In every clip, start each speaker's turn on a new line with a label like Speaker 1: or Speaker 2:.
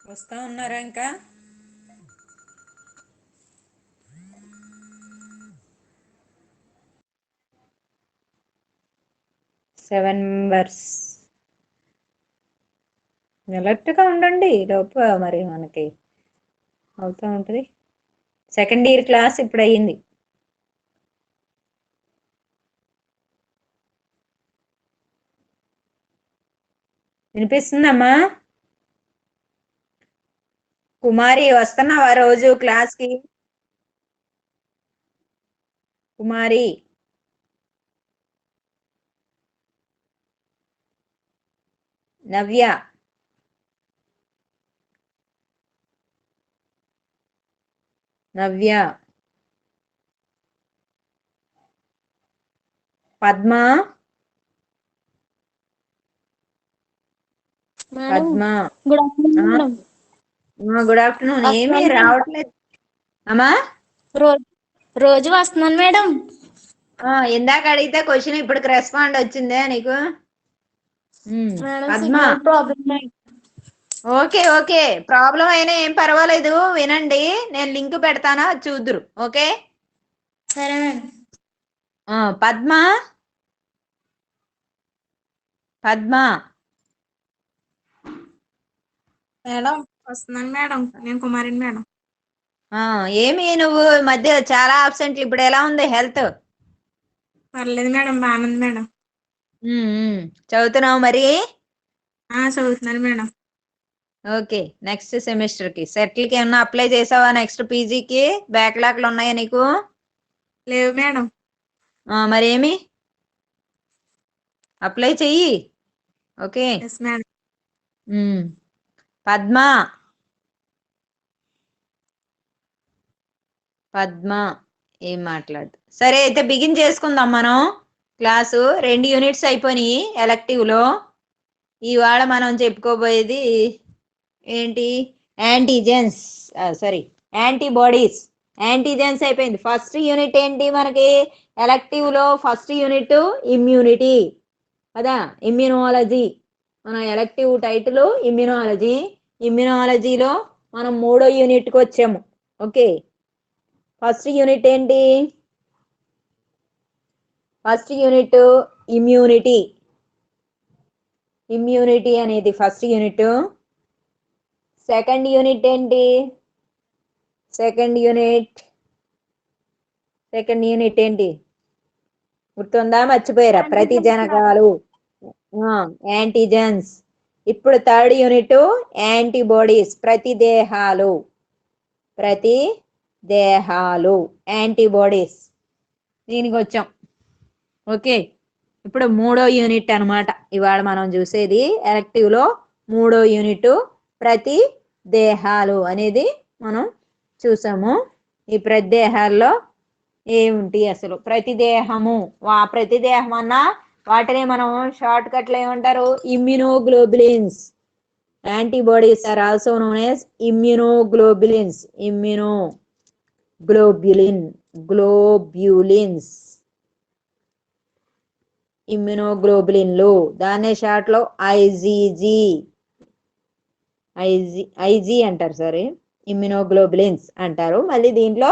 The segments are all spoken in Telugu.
Speaker 1: వస్తా ఉన్నారా ఇంకా? సెవెన్ మెంబర్స్ అలర్ట్గా ఉండండి. లోపు మరి మనకి అవుతూ ఉంటుంది. సెకండ్ ఇయర్ క్లాస్ ఇప్పుడు అయ్యింది. వినిపిస్తుందమ్మా? కుమారి వస్తున్నావా రోజు క్లాస్కి? Kumari Navya Navya Padma Padma
Speaker 2: good afternoon.
Speaker 1: Good afternoon. ఏమీ రావట్లేదు అమ్మా.
Speaker 2: రోజు వస్తున్నాను మేడం.
Speaker 1: ఇందాక అడిగితే క్వశ్చన్ ఇప్పటికి రెస్పాండ్ వచ్చిందే నీకు? పద్మ ఓకే ఓకే, ప్రాబ్లం అయినా ఏం పర్వాలేదు, వినండి. నేను లింక్ పెడతాను, చూద్దురు. ఓకే
Speaker 2: సరే మేడం.
Speaker 1: పద్మ పద్మ
Speaker 2: మేడం వస్తున్నాను మేడం. నేను కుమారిని మేడం.
Speaker 1: ఏమి నువ్వు మధ్య చాలా అబ్సెంట్లు, ఇప్పుడు ఎలా ఉంది హెల్త్?
Speaker 2: పర్లేదు మేడం, బాగానే ఉంది మేడం.
Speaker 1: చదువుతున్నావు మరి?
Speaker 2: చదువుతున్నాను మేడం.
Speaker 1: ఓకే, నెక్స్ట్ సెమిస్టర్కి సెటిల్కి ఏమన్నా అప్లై చేసావా? నెక్స్ట్ పీజీకి బ్యాక్లాగ్లు ఉన్నాయా నీకు?
Speaker 2: లేవు మేడం.
Speaker 1: మరేమి అప్లై చెయ్యి. Okay
Speaker 2: yes madam.
Speaker 1: Padma Padma ఏం మాట్లాడు. సరే అయితే బిగిన్ చేసుకుందాం మనం క్లాసు. 2 యూనిట్స్ అయిపోయినాయి ఎలక్టివ్లో. ఇవాళ మనం చెప్పుకోబోయేది ఏంటి? Antigens, sorry antibodies. యాంటీజెన్స్ అయిపోయింది. ఫస్ట్ యూనిట్ ఏంటి మనకి ఎలక్టివ్లో? ఫస్ట్ యూనిట్ ఇమ్యూనిటీ కదా, ఇమ్యూనాలజీ. మన ఎలక్టివ్ టైటిల్ ఇమ్యూనాలజీ. ఇమ్యూనాలజీలో మనం 3వ యూనిట్కి వచ్చాము. ఓకే, ఫస్ట్ యూనిట్ ఏంటి? First unit immunity. ఇమ్యూనిటీ అనేది ఫస్ట్ యూనిట్. సెకండ్ యూనిట్ ఏంటి? సెకండ్ యూనిట్ ఏంటి గుర్తుందా? మర్చిపోయారా? ప్రతిజనకాలు, యాంటీజెన్స్. ఇప్పుడు థర్డ్ యూనిట్ యాంటీబాడీస్, ప్రతిదేహాలు. యాంటీబాడీస్, దీనికి వచ్చాం. ఓకే, ఇప్పుడు 3వ యూనిట్ అనమాట ఇవాళ మనం చూసేది. ఎలక్టివ్లో 3వ యూనిట్ ప్రతిదేహాలు అనేది మనం చూసాము. ఈ ప్రతిదేహాల్లో ఏమిటి అసలు? ప్రతిదేహము, ప్రతిదేహం అన్నా వాటిని మనం షార్ట్ కట్లో ఏమంటారు? Immunoglobulins. Antibodies are also known as immunoglobulins. ఇమ్యూనోగ్లోబులిన్లు, దాన్నే షార్ట్ లో ఐజీ అంటారు. సరే, ఇమ్యూనోగ్లోబులిన్స్ అంటారు. మళ్ళీ దీంట్లో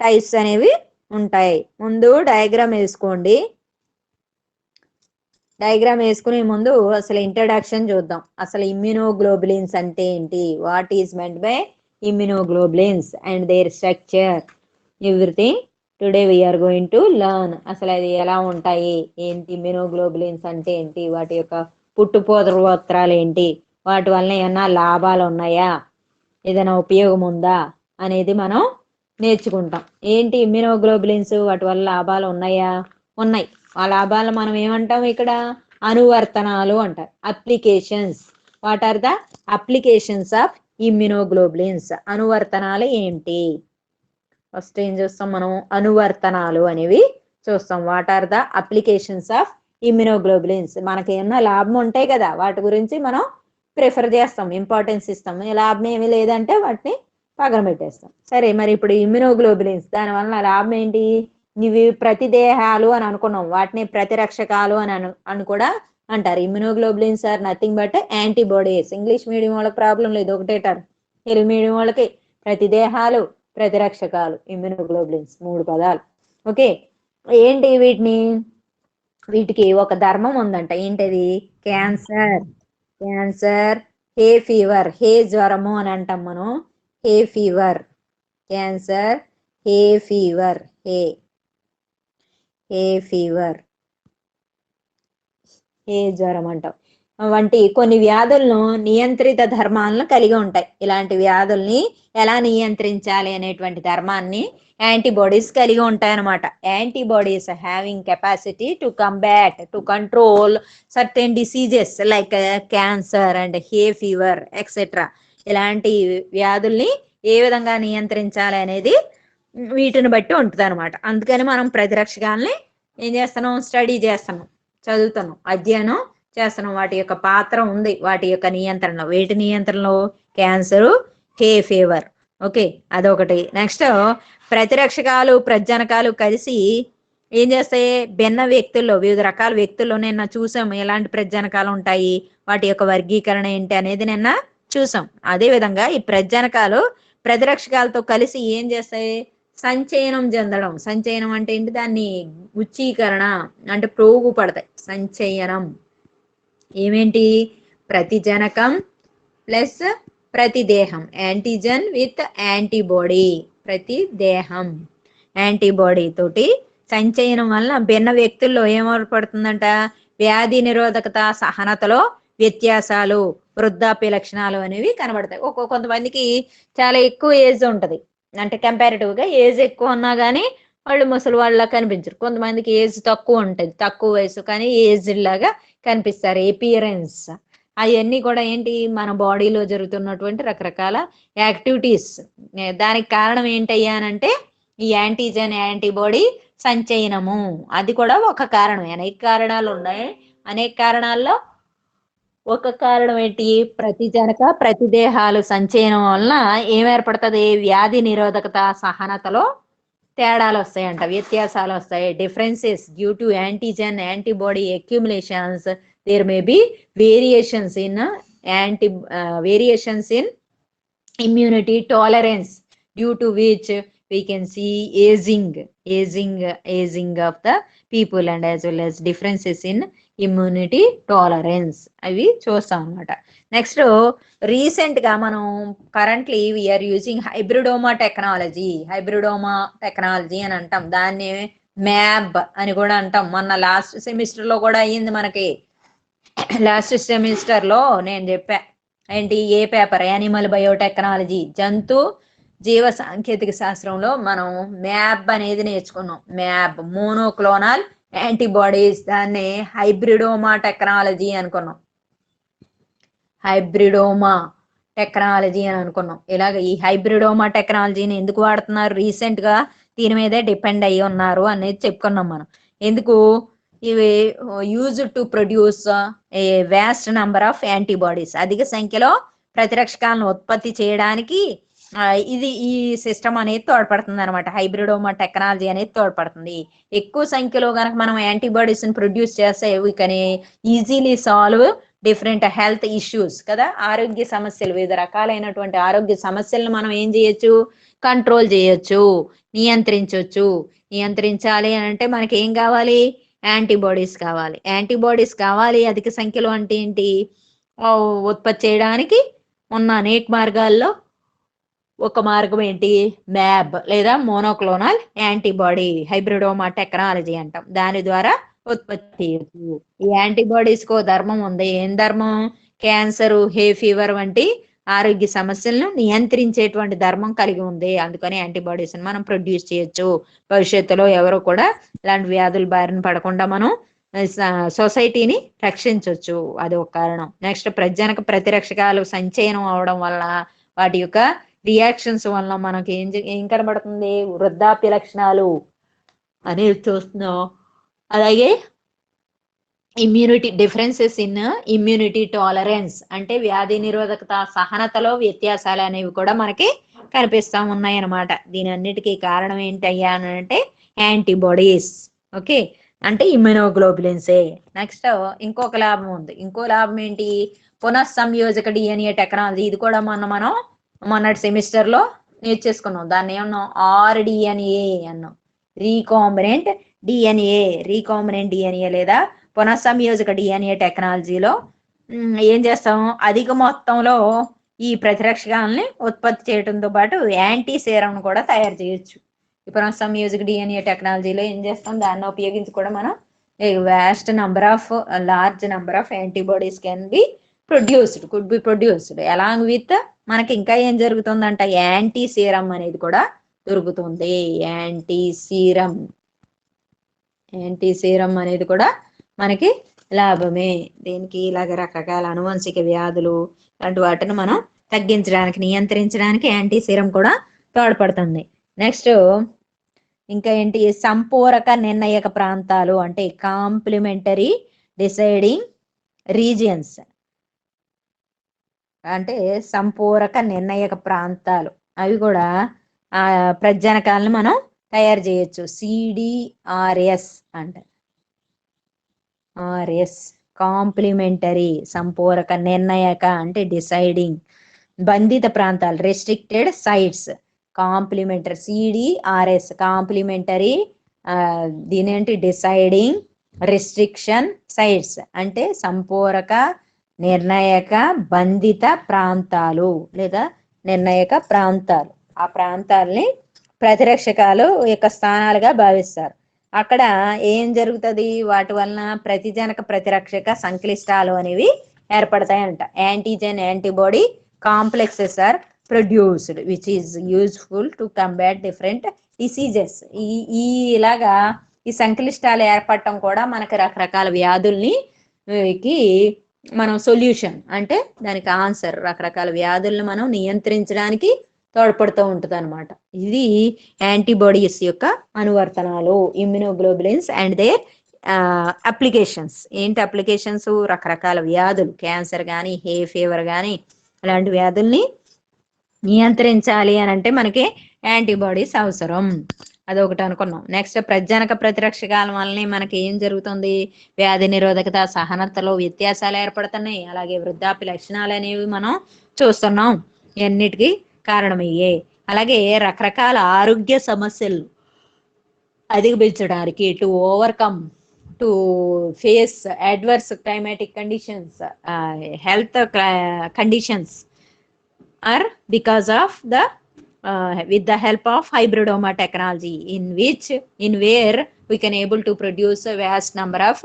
Speaker 1: టైప్స్ అనేవి ఉంటాయి. ముందు డయాగ్రామ్ వేసుకోండి. డయాగ్రామ్ వేసుకునే ముందు అసలు ఇంట్రడక్షన్ చూద్దాం. అసలు ఇమ్యూనోగ్లోబులిన్స్ అంటే ఏంటి? What is meant by immunoglobulins and their structure, everything today we are going to learn. అసలు అది ఎలా ఉంటాయి, ఏంటి ఇమ్యూనోగ్లోబులిన్స్ అంటే ఏంటి, వాటి యొక్క పుట్టుపోత్రాలు ఏంటి, వాటి వల్ల ఏమన్నా లాభాలు ఉన్నాయా, ఏదైనా ఉపయోగం ఉందా అనేది మనం నేర్చుకుంటాం. ఏంటి ఇమ్యూనోగ్లోబులిన్స్, వాటి వల్ల లాభాలు ఉన్నాయా? ఉన్నాయి. ఆ లాభాలు మనం ఏమంటాం ఇక్కడ? అనువర్తనాలు అంటారు. Applications. What are the applications of immunoglobulins? అనువర్తనాలు ఏంటి? ఫస్ట్ ఏం చూస్తాం మనం? అనువర్తనాలు అనేవి చూస్తాం. What are the applications of immunoglobulins? మనకి ఏమన్నా లాభం ఉంటాయి కదా, వాటి గురించి మనం ప్రిఫర్ చేస్తాం, ఇంపార్టెన్స్ ఇస్తాం. లాభం ఏమీ లేదంటే వాటిని పక్కన పెట్టేస్తాం. సరే, మరి ఇప్పుడు ఇమ్యూనోగ్లోబులిన్స్ దానివల్ల లాభం ఏంటి? ఇవి ప్రతిదేహాలు అని అనుకున్నాం, వాటిని ప్రతిరక్షకాలు అని కూడా అంటారు. Immunoglobulins are nothing but antibodies. English medium వాళ్ళకి ప్రాబ్లం లేదు, ఒకటేటారు తెలుగు మీడియం వాళ్ళకి ప్రతిదేహాలు, ప్రతిరక్షకాలు, ఇమ్యూనోగ్లోబులిన్స్ 3 పదాలు. ఓకే, ఏంటి వీటికి ఒక ధర్మం ఉందంట. ఏంటది? క్యాన్సర్, క్యాన్సర్, హే ఫీవర్, హే జ్వరము అని అంటాం మనం. హే ఫీవర్, క్యాన్సర్, హే ఫీవర్, హే ఫీవర్, హే జ్వరం అంటాం వంటి కొన్ని వ్యాధులను నియంత్రిత ధర్మాలను కలిగి ఉంటాయి. ఇలాంటి వ్యాధుల్ని ఎలా నియంత్రించాలి అనేటువంటి ధర్మాన్ని యాంటీబాడీస్ కలిగి ఉంటాయి అన్నమాట. Antibodies having capacity to combat, to control certain diseases like cancer and hey fever etcetera. ఇలాంటి వ్యాధుల్ని ఏ విధంగా నియంత్రించాలి అనేది వీటిని బట్టి ఉంటుంది అనమాట. అందుకని మనం ప్రతిరక్షకాలని ఏం చేస్తున్నాం? స్టడీ చేస్తున్నాం, చదువుతున్నాం, అధ్యయనం చేస్తున్నాం. వాటి యొక్క పాత్ర ఉంది వాటి యొక్క నియంత్రణలో. వేటి నియంత్రణలో? క్యాన్సరు, హే ఫీవర్. ఓకే, అదొకటి. నెక్స్ట్, ప్రతిరక్షకాలు, ప్రజనకాలు కలిసి ఏం చేస్తాయి? భిన్న వ్యక్తుల్లో, వివిధ రకాల వ్యక్తుల్లో నిన్న చూసాం ఎలాంటి ప్రజనకాలు ఉంటాయి, వాటి యొక్క వర్గీకరణ ఏంటి అనేది నిన్న చూసాం. అదే విధంగా ఈ ప్రజనకాలు ప్రతిరక్షకాలతో కలిసి ఏం చేస్తాయి? సంచయనం చెందడం. సంచయనం అంటే ఏంటి? దాన్ని ఉచ్చీకరణ అంటే ప్రోగు పడతాయి. సంచయనం ఏమేంటి? ప్రతిజనకం ప్లస్ ప్రతిదేహం, యాంటీజన్ విత్ యాంటీబాడీ. ప్రతిదేహం యాంటీబాడీ తోటి సంచయనం వలన భిన్న వ్యక్తుల్లో ఏర్పడుతుందంట? వ్యాధి నిరోధకత, సహనతలో వ్యత్యాసాలు, వృద్ధాప్య లక్షణాలు అనేవి కనబడతాయి. కొంతమందికి చాలా ఎక్కువ ఏజ్ ఉంటది, అంటే కంపారిటివ్ గా ఏజ్ ఎక్కువ ఉన్నా కానీ వాళ్ళు ముసలి వాళ్ళ కనిపించరు. కొంతమందికి ఏజ్ తక్కువ ఉంటుంది, తక్కువ వయసు కానీ ఏజ్ లాగా కనిపిస్తారు. ఎపియరెన్స్ అవన్నీ కూడా ఏంటి? మన బాడీలో జరుగుతున్నటువంటి రకరకాల యాక్టివిటీస్. దానికి కారణం ఏంటయ్యానంటే ఈ యాంటీజన్ యాంటీబాడీ సంచయనము. అది కూడా ఒక కారణం. అనేక కారణాలు ఉన్నాయి. అనేక కారణాల్లో ఒక కారణం ఏంటి? ప్రతిజనక ప్రతిదేహాలు సంచయనం వలన ఏం ఏర్పడుతుంది? వ్యాధి నిరోధకత, సహనతలో తేడాలు వస్తాయంట, వ్యత్యాసాలు వస్తాయి. Differences due to antigen antibody accumulations. There may be variations in immunity tolerance, due to which we can see aging of the people and as well as differences in immunity tolerance. అవి చూస్తాం అనమాట. నెక్స్ట్, రీసెంట్ గా మనం currently we are using hybridoma technology. Hybridoma technology అని అంటాం. దాన్ని మ్యాబ్ అని కూడా అంటాం. మొన్న లాస్ట్ సెమిస్టర్ లో కూడా అయ్యింది మనకి. లాస్ట్ సెమిస్టర్ లో నేను చెప్పా ఏంటి? ఏ పేపర్? యానిమల్ బయోటెక్నాలజీ, జంతు జీవ సాంకేతిక శాస్త్రంలో మనం మ్యాబ్ అనేది నేర్చుకున్నాం. Mob, monoclonal antibodies. దాన్ని హైబ్రిడోమా టెక్నాలజీ అనుకున్నాం. హైబ్రిడోమా టెక్నాలజీ అని అనుకున్నాం. ఇలాగ ఈ హైబ్రిడోమా టెక్నాలజీని ఎందుకు వాడుతున్నారు? రీసెంట్ గా దీని మీదే డిపెండ్ అయ్యి ఉన్నారు అనేది చెప్పుకున్నాం మనం. ఎందుకు? ఇవి use to produce A vast number of antibodies. అధిక సంఖ్యలో ప్రతిరక్షకాలను ఉత్పత్తి చేయడానికి ఈ సిస్టమ్ అనేది తోడ్పడుతుంది అనమాట. హైబ్రిడోమా టెక్నాలజీ అనేది తోడ్పడుతుంది. ఎక్కువ సంఖ్యలో కనుక మనం యాంటీబాడీస్ ని ప్రొడ్యూస్ చేస్తే కానీ easily solve different health issues కదా. ఆరోగ్య సమస్యలు, వివిధ రకాలైనటువంటి ఆరోగ్య సమస్యలను మనం ఏం చేయొచ్చు? కంట్రోల్ చేయొచ్చు, నియంత్రించవచ్చు. నియంత్రించాలి అని అంటే మనకి ఏం కావాలి? యాంటీబాడీస్ కావాలి. యాంటీబాడీస్ కావాలి అధిక సంఖ్యలో అంటే ఏంటి? ఉత్పత్తి చేయడానికి ఉన్న అనేక మార్గాల్లో ఒక మార్గం ఏంటి? మ్యాబ్ లేదా మోనోక్లోనల్ యాంటీబాడీ, హైబ్రిడోమా టెక్నాలజీ అంటాం. దాని ద్వారా ఉత్పత్తి చేయొచ్చు. ఈ యాంటీబాడీస్ కో ధర్మం ఉంది. ఏం ధర్మం? క్యాన్సర్, హే ఫీవర్ వంటి ఆరోగ్య సమస్యలను నియంత్రించేటువంటి ధర్మం కలిగి ఉంది. అందుకని యాంటీబాడీస్ మనం ప్రొడ్యూస్ చేయొచ్చు. భవిష్యత్తులో ఎవరు కూడా ఇలాంటి వ్యాధుల బారిన పడకుండా మనం సొసైటీని రక్షించవచ్చు. అది ఒక కారణం. నెక్స్ట్, ప్రజనక ప్రతిరక్షకాలు సంచయనం అవడం వల్ల వాటి యొక్క రియాక్షన్స్ వల్ల మనకి ఏం కనబడుతుంది? వృద్ధాప్య లక్షణాలు అనేది చూస్తున్నాం. అలాగే immunity differences in immunity tolerance, అంటే వ్యాధి నిరోధకత, సహనతలో వ్యత్యాసాలు అనేవి కూడా మనకి కనిపిస్తా ఉన్నాయి అన్నమాట. దీని అన్నిటికీ కారణం ఏంటి అయ్యా అంటే యాంటీబాడీస్. ఓకే, అంటే ఇమ్యూనోగ్లోబులిన్సే. నెక్స్ట్, ఇంకొక లాభం ఉంది. ఇంకో లాభం ఏంటి? పునఃసంయోజక డిఎన్ఏ టెక్నాలజీ. ఇది కూడా మనం మొన్నటి సెమిస్టర్ లో నేర్చేసుకున్నాం. దాన్ని ఏమన్నాం, RDNA అన్నాం. రీకాంబినెంట్ డిఎన్ఏ లేదా పునఃసంయోజక డిఎన్ఏ టెక్నాలజీలో ఏం చేస్తాం, అధిక మొత్తంలో ఈ ప్రతిరక్షకాలని ఉత్పత్తి చేయడంతో పాటు యాంటీ సీరం కూడా తయారు చేయొచ్చు. ఈ పునఃసంయోజక డిఎన్ఏ టెక్నాలజీలో ఏం చేస్తాం, దాన్ని ఉపయోగించి కూడా మనం large number of antibodies can be could be produced along with మనకి ఇంకా ఏం జరుగుతుందంట, యాంటీ సీరం అనేది కూడా దొరుకుతుంది. యాంటీ సీరం అనేది కూడా మనకి లాభమే. దీనికి ఇలాగ రకరకాల అనువంశిక వ్యాధులు లాంటి వాటిని మనం తగ్గించడానికి, నియంత్రించడానికి యాంటీ సీరం కూడా తోడ్పడుతుంది. నెక్స్ట్ ఇంకా ఏంటి, సంపూరక నిర్ణయక ప్రాంతాలు అంటే కాంప్లిమెంటరీ డిసైడింగ్ రీజియన్స్ అంటే సంపూరక నిర్ణయక ప్రాంతాలు, అవి కూడా ప్రజనకాలను మనం తయారు చేయొచ్చు. CDRS అంటే కాంప్లిమెంటరీ, సంపూరక నిర్ణయక అంటే డిసైడింగ్, బంధిత ప్రాంతాలు restricted sites, complementary CDRS complementary, దీనేంటి డిసైడింగ్ రెస్ట్రిక్షన్ సైట్స్ అంటే సంపూరక నిర్ణయక బంధిత ప్రాంతాలు లేదా నిర్ణయక ప్రాంతాలు. ఆ ప్రాంతాలని ప్రతిరక్షకాలు యొక్క స్థానాలుగా భావిస్తారు. అక్కడ ఏం జరుగుతుంది, వాటి వలన ప్రతిజనక ప్రతిరక్షక సంక్లిష్టాలు అనేవి ఏర్పడతాయంట. Antigen antibody complexes are produced which is useful to combat different diseases. ఇలాగా ఈ సంక్లిష్టాలు ఏర్పడటం కూడా మనకి రకరకాల వ్యాధుల్ని మనం సొల్యూషన్ అంటే దానికి ఆన్సర్, రకరకాల వ్యాధులను మనం నియంత్రించడానికి తోడ్పడుతూ ఉంటుంది అనమాట. ఇది యాంటీబాడీస్ యొక్క అనువర్తనాలు, ఇమ్యునోగ్లోబులిన్స్ అండ్ దేర్ అప్లికేషన్స్. ఏంటి అప్లికేషన్స్, రకరకాల వ్యాధులు, క్యాన్సర్ కానీ హే ఫీవర్ కానీ అలాంటి వ్యాధుల్ని నియంత్రించాలి అని అంటే మనకి యాంటీబాడీస్ అవసరం. అదొకటి అనుకున్నాం. నెక్స్ట్ ప్రజనక ప్రతిరక్షకాల వల్లనే మనకి ఏం జరుగుతుంది, వ్యాధి నిరోధకత సహనతలో వ్యత్యాసాలు ఏర్పడుతున్నాయి. అలాగే వృద్ధాప్య లక్షణాలు అనేవి మనం చూస్తున్నాం, అన్నిటికీ కారణమయ్యే. అలాగే రకరకాల ఆరోగ్య సమస్యలు అధిగమించడానికి to face adverse climatic conditions, health conditions or because of the with the help of hybridoma technology in where we can able to produce a vast number of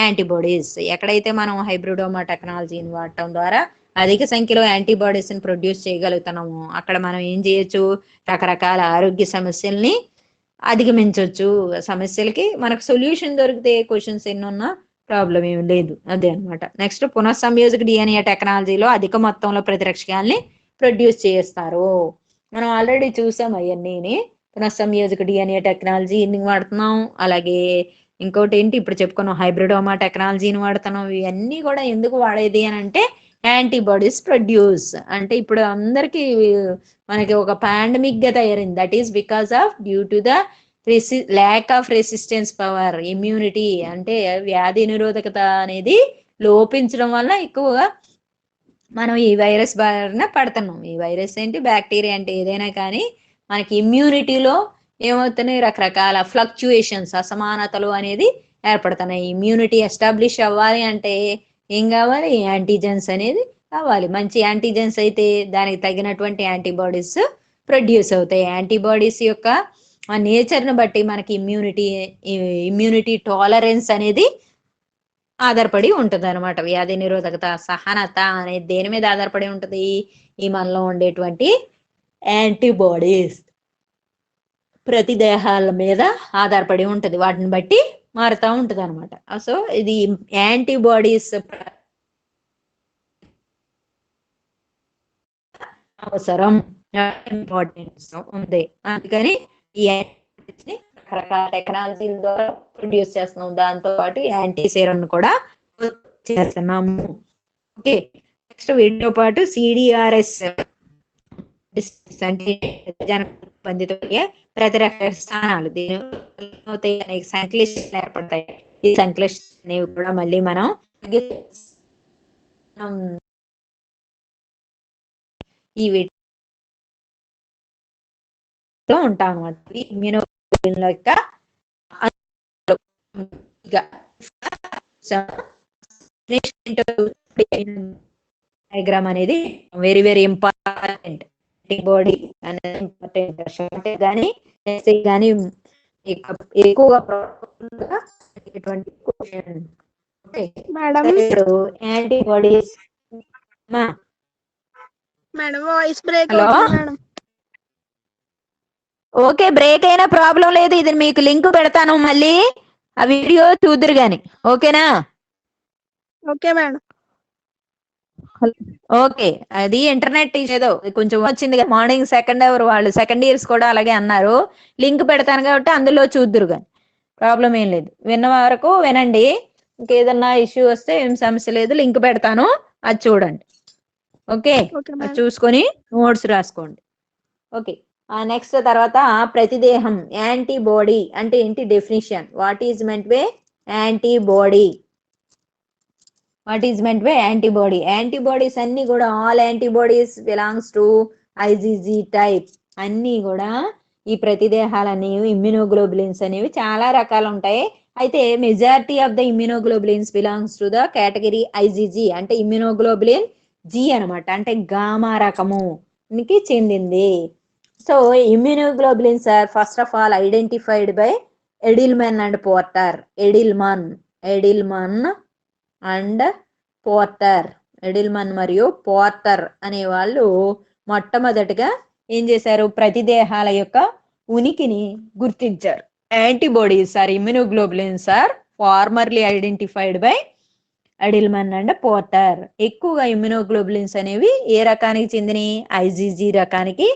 Speaker 1: antibodies. ఎక్కడైతే మనం హైబ్రిడోమా టెక్నాలజీని వాడటం ద్వారా అధిక సంఖ్యలో యాంటీబాడీస్ ని ప్రొడ్యూస్ చేయగలుగుతున్నాము, అక్కడ మనం ఏం చేయొచ్చు, రకరకాల ఆరోగ్య సమస్యల్ని అధిగమించవచ్చు. సమస్యలకి మనకు సొల్యూషన్ దొరికితే క్వశ్చన్స్ ఎన్ని ఉన్నా ప్రాబ్లం ఏమి లేదు. అదే అనమాట. నెక్స్ట్ పునఃసంయోజక డిఎన్ఏ టెక్నాలజీలో అధిక మొత్తంలో ప్రతిరక్షకాలని ప్రొడ్యూస్ చేస్తారు. మనం ఆల్రెడీ చూసాం అవన్నీ. పునఃసంయోజక డిఎన్ఏ టెక్నాలజీని వాడుతున్నాం. అలాగే ఇంకోటి ఏంటి ఇప్పుడు చెప్పుకున్నాం, హైబ్రిడోమా టెక్నాలజీని వాడుతున్నాం. ఇవన్నీ కూడా ఎందుకు వాడేది అని అంటే యాంటీబాడీస్ ప్రొడ్యూస్ అంటే ఇప్పుడు అందరికి మనకి ఒక పాండమిక్ గా తయారైంది. That is because of due to the lack of resistance power, immunity అంటే వ్యాధి నిరోధకత అనేది లోపించడం వల్ల ఎక్కువగా మనం ఈ వైరస్ బారిన పడుతున్నాం. ఈ వైరస్ ఏంటి, బ్యాక్టీరియా అంటే ఏదైనా కానీ మనకి ఇమ్యూనిటీలో ఏమవుతున్నాయి, రకరకాల ఫ్లక్చుయేషన్స్, అసమానతలు అనేది ఏర్పడుతున్నాయి. ఇమ్యూనిటీ ఎస్టాబ్లిష్ అవ్వాలి అంటే ఏం కావాలి, యాంటీజెన్స్ అనేది కావాలి. మంచి యాంటీజెన్స్ అయితే దానికి తగినటువంటి యాంటీబాడీస్ ప్రొడ్యూస్ అవుతాయి. యాంటీబాడీస్ యొక్క నేచర్ని బట్టి మనకి ఇమ్యూనిటీ టాలరెన్స్ అనేది ఆధారపడి ఉంటుంది అనమాట. వ్యాధి నిరోధకత సహనత అనేది దేని మీద ఆధారపడి ఉంటుంది, ఈ మనలో ఉండేటువంటి యాంటీబాడీస్ ప్రతిదేహాల మీద ఆధారపడి ఉంటుంది. వాటిని బట్టి మారుతూ ఉంటుంది అనమాట. సో ఇది యాంటీబాడీస్ అవసరం, ఇంపార్టెన్స్ ఉంది. అందుకని ఈ రకరకాల టెక్నాలజీల ద్వారా ప్రొడ్యూస్ చేస్తున్నాం. దాంతో పాటు యాంటీ సీరం కూడా చేస్తున్నాము. ఓకే, నెక్స్ట్ వీటితో పాటు CDRS అంటే ప్రతిరక్షక స్థానాలు, దీని సంక్లిష్టాలు ఏర్పడతాయి. ఈ సంక్లిష్టాలు అనేవి కూడా మళ్ళీ మనం ఈ లో ఉంటాం అనమాట. ఇమ్యూనోగ్లోబులిన్ యొక్క డయాగ్రామ్ అనేది వెరీ వెరీ ఇంపార్టెంట్. బాడీ అనేది ఇంపార్టెంట్. షార్ట్ కానీ కానీ ఎక్కువగా
Speaker 2: madam
Speaker 1: antibodies.
Speaker 2: Madam voice break
Speaker 1: hello,
Speaker 2: అవుతుంది మేడం.
Speaker 1: ఓకే, బ్రేక్ అయినా ప్రాబ్లం లేదు. ఇది మీకు లింక్ పెడతాను, మళ్ళీ ఆ వీడియో చూద్దరు గాని. ఓకేనా?
Speaker 2: Okay madam.
Speaker 1: ఓకే, అది ఇంటర్నెట్ ఏదో కొంచెం వచ్చింది కదా మార్నింగ్. సెకండ్ అవర్ వాళ్ళు సెకండ్ ఇయర్స్ కూడా అలాగే అన్నారు. లింక్ పెడతాను కాబట్టి అందులో చూద్దరు కానీ ప్రాబ్లం ఏం లేదు. విన్న వరకు వినండి. ఇంకేదన్నా ఇష్యూ వస్తే ఏం సమస్య లేదు. లింక్ పెడతాను, అది చూడండి. ఓకే,
Speaker 2: ఓకే
Speaker 1: అది
Speaker 2: మేడం.
Speaker 1: చూసుకొని నోట్స్ రాసుకోండి. ఓకే, నెక్స్ట్ తర్వాత ప్రతిదేహం. యాంటీబాడీ అంటే ఏంటి? Definition. What is meant by antibody? What is meant by antibody? Antibodies అన్ని కూడా all antibodies belongs to IgG type. అన్ని కూడా ఈ ప్రతిదేహాలు అనేవి ఇమ్యూనోగ్లోబులిన్స్ అనేవి చాలా రకాలు ఉంటాయి. అయితే majority of the immunoglobulins belongs to the category IgG, అంటే ఇమ్యూనోగ్లోబులిన్ జీ అనమాట, అంటే గామా రకముకి చెందింది. So immunoglobulins are first of all identified by Edelman and Porter. Edelman and Porter. Edelman మరియు పోర్టర్ అనే వాళ్ళు మొట్టమొదటిగా ఏం చేశారు? ప్రతిదేహాల యొక్క ఉనికిని గుర్తించారు. Antibodies are immunoglobulins are formerly identified by Edelman and Porter. ఎక్కువగా ఇమ్యూనోగ్లోబులిన్స్ అనేవి ఏ రకానికి చెందినవి? ఐజీజీ రకానికి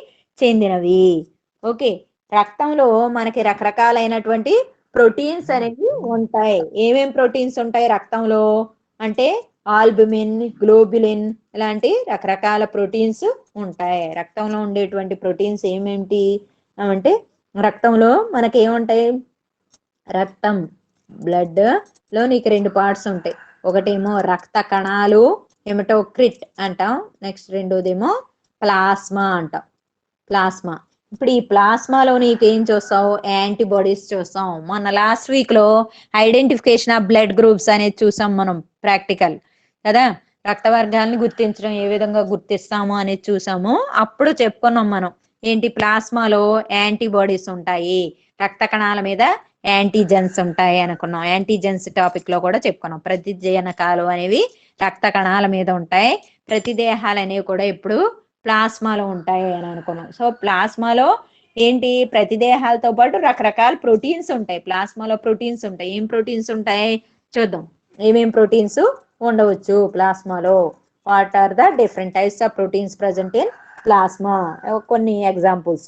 Speaker 1: చెందినవి. ఓకే, రక్తంలో మనకి రకరకాలైనటువంటి ప్రోటీన్స్ అనేవి ఉంటాయి. ఏమేం ప్రోటీన్స్ ఉంటాయి రక్తంలో అంటే ఆల్బుమిన్, గ్లోబులిన్ ఇలాంటి రకరకాల ప్రోటీన్స్ ఉంటాయి. రక్తంలో ఉండేటువంటి ప్రోటీన్స్ ఏమేంటి అంటే రక్తంలో మనకి ఏముంటాయి? రక్తం, బ్లడ్ లో నీకు రెండు పార్ట్స్ ఉంటాయి. ఒకటేమో రక్త కణాలు, హెమటోక్రిట్ అంటాం. నెక్స్ట్ రెండోదేమో ప్లాస్మా అంటాం. ప్లాస్మా. ఇప్పుడు ఈ ప్లాస్మాలో నీకేం చూస్తావు? యాంటీబాడీస్ చూస్తాం. మొన్న లాస్ట్ వీక్ లో ఐడెంటిఫికేషన్ ఆఫ్ బ్లడ్ గ్రూప్స్ అనేది చూసాం మనం, ప్రాక్టికల్ కదా. రక్త వర్గాన్ని గుర్తించడం ఏ విధంగా గుర్తిస్తాము అనేది చూసాము. అప్పుడు చెప్పుకున్నాం మనం ఏంటి? ప్లాస్మాలో యాంటీబాడీస్ ఉంటాయి, రక్త కణాల మీద యాంటీజెన్స్ ఉంటాయి అనుకున్నాం. యాంటీజెన్స్ టాపిక్ లో కూడా చెప్పుకున్నాం. ప్రతిజనకాలు అనేవి రక్త కణాల మీద ఉంటాయి. ప్రతిదేహాలు అనేవి కూడా ఇప్పుడు ప్లాస్మాలో ఉంటాయి అని అనుకున్నాం. సో ప్లాస్మాలో ఏంటి? ప్రతిదేహాలతో పాటు రకరకాల ప్రోటీన్స్ ఉంటాయి. ప్లాస్మాలో ప్రోటీన్స్ ఉంటాయి. ఏం ప్రోటీన్స్ ఉంటాయి చూద్దాం. ఏమేం ప్రోటీన్స్ ఉండవచ్చు ప్లాస్మాలో? What are the different types of proteins present in plasma? కొన్ని ఎగ్జాంపుల్స్.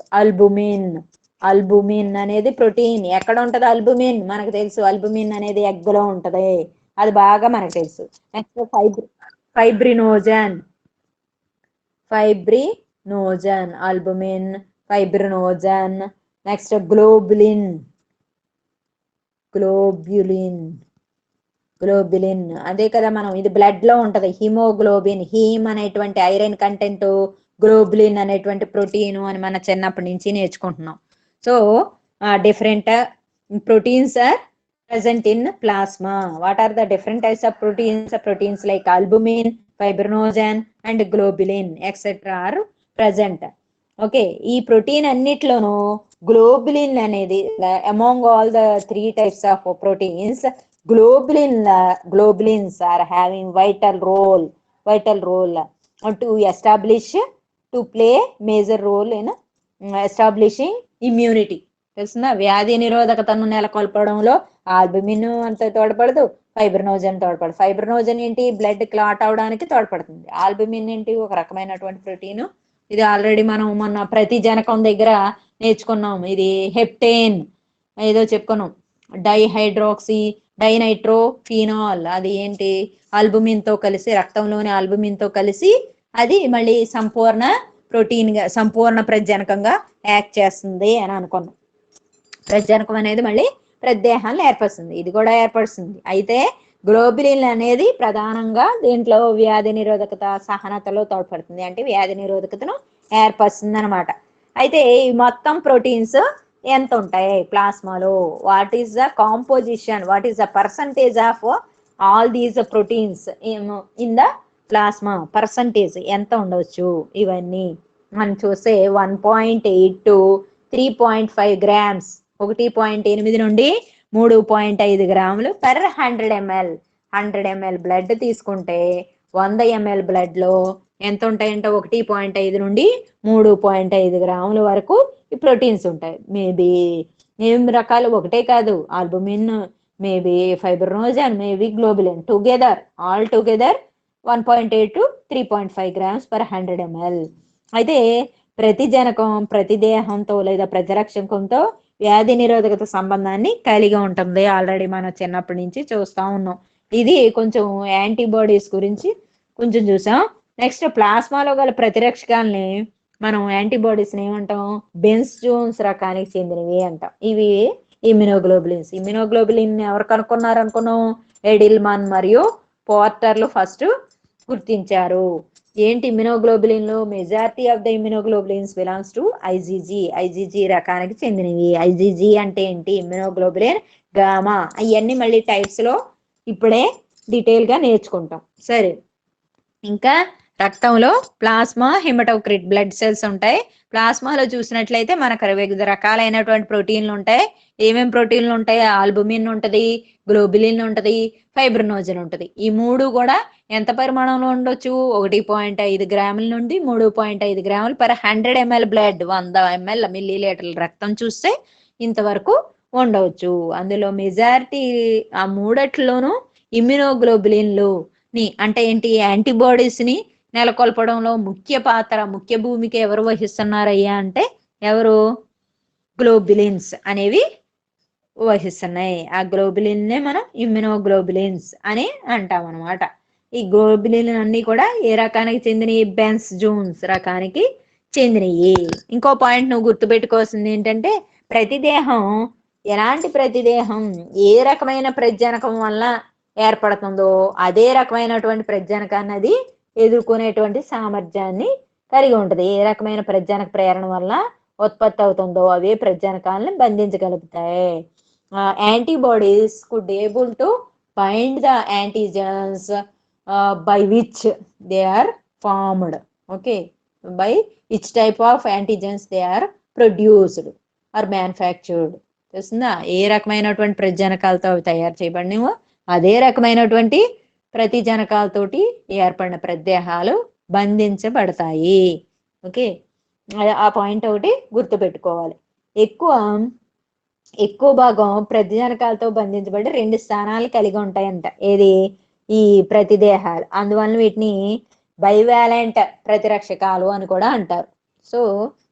Speaker 1: అల్బుమిన్ అనేది ప్రోటీన్. ఎక్కడ ఉంటది అల్బుమిన్? మనకు తెలుసు, అల్బుమిన్ అనేది ఎగ్ లో ఉంటది, అది బాగా మనకు తెలుసు. Next fibrinogen, albumin, fibrinogen. Next globulin అదే కదా మనం, ఇది బ్లడ్ లో ఉంటది. హిమోగ్లోబిన్, హీమ్ అనేటువంటి ఐరన్ కంటెంట్, గ్లోబులిన్ అనేటువంటి ప్రోటీన్ అని మన చిన్నప్పటి నుంచి నేర్చుకుంటున్నాం. So different proteins are present in plasma. What are the different types of proteins? Proteins like albumin, fibrinogen and globulin etc. are present. Okay, ఈ ప్రోటీన్ అన్నిట్లోనూ గ్లోబులిన్ అనేది among all the 3 types of proteins, globulins are having vital role to play major role in establishing immunity. తెలుసునా? వ్యాధి నిరోధకతను నెలకొల్పడంలో ఆల్బుమిన్ అంత తోడ్పడదు, ఫైబ్రినోజన్ తోడ్పడదు. ఫైబ్రినోజన్ ఏంటి? బ్లడ్ క్లాట్ అవడానికి తోడ్పడుతుంది. ఆల్బుమిన్ ఏంటి? ఒక రకమైనటువంటి ప్రోటీన్. ఇది ఆల్రెడీ మనం మొన్న ప్రతిజనకం దగ్గర నేర్చుకున్నాం. ఇది హెప్టేన్ ఏదో చెప్పుకున్నాం. డైనైట్రోఫినాల్, అది ఏంటి? ఆల్బుమిన్ తో కలిసి, రక్తంలోని ఆల్బుమిన్ తో కలిసి అది మళ్ళీ సంపూర్ణ ప్రోటీన్ గా, సంపూర్ణ ప్రతిజనకంగా యాక్ట్ చేస్తుంది అని అనుకున్నాం. ప్రతిజనకం అనేది మళ్ళీ ప్రతిదేహాలను ఏర్పరుస్తుంది, ఇది కూడా ఏర్పరుస్తుంది. అయితే గ్లోబులిన్ అనేది ప్రధానంగా దీంట్లో వ్యాధి నిరోధకత, సహనతలో తోడ్పడుతుంది. అంటే వ్యాధి నిరోధకతను ఏర్పరుస్తుంది అనమాట. అయితే ఈ మొత్తం ప్రోటీన్స్ ఎంత ఉంటాయి ప్లాస్మాలో? What is the composition, what is the percentage of all these proteins in the plasma? Percentage ఎంత ఉండవచ్చు? ఇవన్నీ మనం చూస్తే 1.8 టు 3.5 గ్రామ్స్, 1.8 నుండి 3.5 గ్రాములు పర్ 100 ml. 100 ml బ్లడ్ తీసుకుంటే 100 ml బ్లడ్ లో ఎంత ఉంటాయంటే 1.5 నుండి 3.5 గ్రాముల వరకు ఈ ప్రోటీన్స్ ఉంటాయి. మేబీ ఏం రకాలు ఒకటే కాదు, albumin, maybe fibrinogen, maybe globulin, together all together 1.8 to 3.5 grams per 100 ml. అయితే ప్రతి జనకం ప్రతి దేహంతో లేదా ప్రతిరక్షకంతో వ్యాధి నిరోధకత సంబంధాన్ని కలిగి ఉంటుంది. ఆల్రెడీ మనం చిన్నప్పటి నుంచి చూస్తా ఉన్నాం. ఇది కొంచెం యాంటీబాడీస్ గురించి కొంచెం చూసాం. నెక్స్ట్ ప్లాస్మాలో గల ప్రతిరక్షకాలని మనం యాంటీబాడీస్ని ఏమంటాం? బెన్స్ జోన్స్ రకానికి చెందినవి అంటాం. ఇవి ఇమ్యునోగ్లోబులిన్స్. ఇమ్యునోగ్లోబులిన్ ఎవరు కనుక్కున్నారు అనుకున్నాం? ఎడిల్మాన్ మరియు పోర్టర్లు ఫస్ట్ గుర్తించారు. ఏంటి ఇమ్యునోగ్లోబులిన్లు? Majority of the immunoglobulins belongs to IgG. IgG రకానికి చెందినవి. ఐజీజీ అంటే ఏంటి? Immunoglobulin gamma. అవన్నీ మళ్ళీ టైప్స్ లో ఇప్పుడే డీటెయిల్ గా నేర్చుకుంటాం. సరే, ఇంకా రక్తంలో ప్లాస్మా, హిమటోక్రిట్ బ్లడ్ సెల్స్ ఉంటాయి. ప్లాస్మాలో చూసినట్లయితే మనకు వివిధ రకాలైనటువంటి ప్రోటీన్లు ఉంటాయి. ఏమేం ప్రోటీన్లు ఉంటాయి? ఆల్బుమిన్ ఉంటది, గ్లోబులిన్ ఉంటది, ఫైబ్రినోజన్ ఉంటది. ఈ మూడు కూడా ఎంత పరిమాణంలో ఉండొచ్చు? 1.5 గ్రాముల నుండి 3.5 గ్రాములు per 100 ml blood. 100 ml milli లీటర్ల రక్తం చూస్తే ఇంతవరకు ఉండవచ్చు. అందులో మెజారిటీ ఆ మూడట్లోనూ ఇమ్యునోగ్లోబులిన్లు ని అంటే ఏంటి? యాంటీబాడీస్ ని నెలకొల్పడంలో ముఖ్య పాత్ర, ముఖ్య భూమిక ఎవరు వహిస్తున్నారయ్యా అంటే ఎవరు? గ్లోబులిన్స్ అనేవి వహిస్తున్నాయి. ఆ గ్లోబులిన్ నే మనం ఇమ్యునోగ్లోబులిన్స్ అని అంటాం అనమాట. ఈ గ్లోబులిన్ అన్ని కూడా ఏ రకానికి చెందినవి? బెన్స్ జోన్స్ రకానికి చెందినవి. ఇంకో పాయింట్ నువ్వు గుర్తుపెట్టుకోవాల్సింది ఏంటంటే ప్రతి దేహం, ఎలాంటి ప్రతి దేహం ఏ రకమైన ప్రజనకం వల్ల ఏర్పడుతుందో అదే రకమైనటువంటి ప్రజనకాన్ని అది ఎదుర్కొనేటువంటి సామర్థ్యాన్ని కలిగి ఉంటుంది. ఏ రకమైన ప్రజనక ప్రేరణ వల్ల ఉత్పత్తి అవుతుందో అవే ప్రజనకాలను బంధించగలుగుతాయి. Antibodies could able to bind the antigens by which they are formed. Okay, by which type of antigens they are produced or manufactured. తెలుస్తుందా? ఏ రకమైనటువంటి ప్రజనకాలతో అవి తయారు చేయబడినవో అదే రకమైనటువంటి ప్రతిజనకాలతోటి ఏర్పడిన ప్రదేహాలు బంధించబడతాయి. ఓకే, ఆ పాయింట్ ఒకటి గుర్తుపెట్టుకోవాలి. ఎక్కువ భాగం ప్రతిజనకాలతో బంధించబడి 2 స్థానాలు కలిగి ఉంటాయంట. ఏది? ఈ ప్రతిదేహాలు. అందువల్ల వీటిని బైవాలెంట్ ప్రతిరక్షకాలు అని కూడా అంటారు. So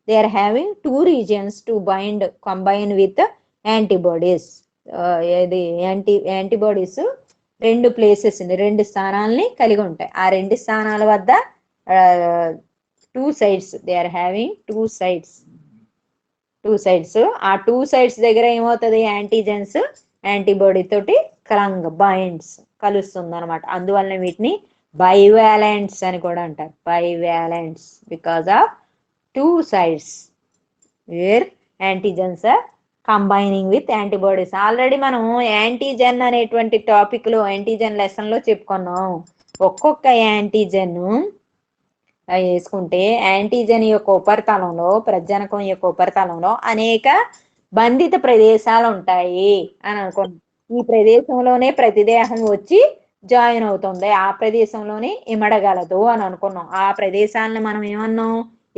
Speaker 1: they are having 2 regions to combine with antibodies. ఏది? యాంటీబాడీస్ 2 ప్లేసెస్, 2 స్థానాలని కలిగి ఉంటాయి. ఆ 2 స్థానాల వద్ద 2 sides, they are having 2 sides. ఆ 2 sides దగ్గర ఏమవుతుంది? యాంటీజెన్స్ యాంటీబాడీ తోటి బైండ్స్, కలుస్తుంది అనమాట. అందువల్ల వీటిని బైవాలెంట్స్ అని కూడా అంటారు. Bivalents because of 2 sides where antigens are combining with antibodies. Already మనం యాంటీజెన్ అనేటువంటి టాపిక్ లో, యాంటీజెన్ లెసన్ లో చెప్పుకున్నాం. ఒక్కొక్క యాంటీజెన్ వేసుకుంటే యాంటీజెన్ యొక్క ఉపరితలంలో, ప్రజనకం యొక్క ఉపరితలంలో అనేక బంధిత ప్రదేశాలు ఉంటాయి అని అనుకోండి. ఈ ప్రదేశంలోనే ప్రతిదేహం వచ్చి జాయిన్ అవుతుంది. ఆ ప్రదేశంలోనే ఇమడగలదు అని అనుకున్నాం. ఆ ప్రదేశాలను మనం ఏమన్నాం?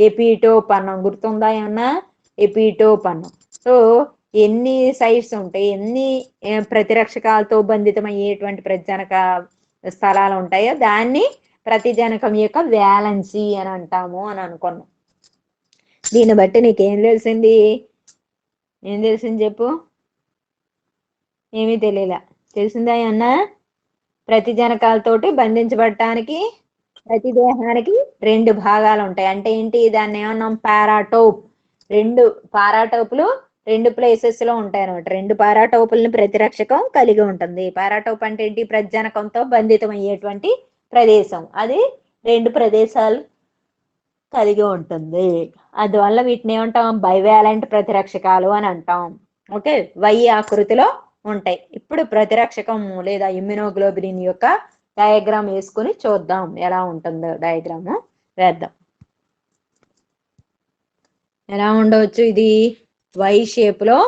Speaker 1: ఎపిటోప్ అన్నాం. గుర్తుందా ఏమన్నా? ఎపిటోప్ అన్నాం. సో ఎన్ని సైట్స్ ఉంటాయి, ఎన్ని ప్రతిరక్షకాలతో బంధితమయ్యేటువంటి ప్రజనక స్థలాలు ఉంటాయో దాన్ని ప్రతిజనకం యొక్క వ్యాలెన్సీ అని అంటాము అని అనుకున్నాం. దీన్ని బట్టి నీకేం తెలిసింది? ఏం తెలిసింది చెప్పు? ఏమీ తెలియలా. తెలిసిందా అన్నా? ప్రతిజనకాలతోటి బంధించబడటానికి ప్రతి దేహానికి 2 భాగాలు ఉంటాయి. అంటే ఏంటి? దాన్ని ఏమన్నాం? పారాటోప్. 2 పారాటోపులు 2 ప్లేసెస్ లో ఉంటాయి అనమాట. 2 పారాటోపుల్ని ప్రతిరక్షకం కలిగి ఉంటుంది. పారాటోప్ అంటే ఏంటి? ప్రజనకంతో బంధితం అయ్యేటువంటి ప్రదేశం. అది 2 ప్రదేశాలు కలిగి ఉంటుంది. అందువల్ల వీటిని ఏమంటాం, బైవాలెంట్ ప్రతిరక్షకాలు అని అంటాం. ఓకే, వై ఆకృతిలో ఉంటాయి. ఇప్పుడు ప్రతిరక్షకం లేదా ఇమ్యునోగ్లోబులిన్ యొక్క డయాగ్రామ్ వేసుకుని చూద్దాం ఎలా ఉంటుందో. డయాగ్రామ్ వేద్దాం. ఎలా ఉండవచ్చు, ఇది వై షేప్ లో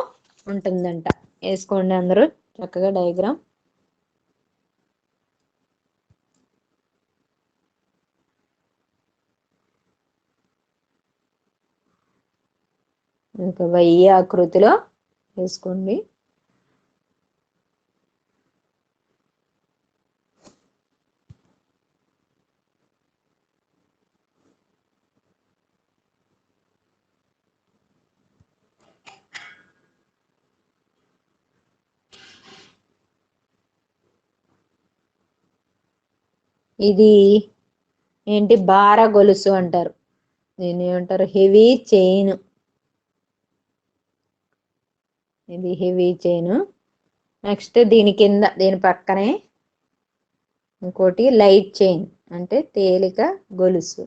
Speaker 1: ఉంటుందంట. వేసుకోండి అందరూ చక్కగా డయాగ్రామ్. ఇంకా వై ఆకృతిలో వేసుకోండి. ఇది ఏంటి, భార గొలుసు అంటారు. దీన్ని ఏమంటారు, హెవీ చైన్. ఇది హెవీ చైన్. నెక్స్ట్ దీని కింద, దీని పక్కనే ఇంకోటి లైట్ చైన్, అంటే తేలిక గొలుసు.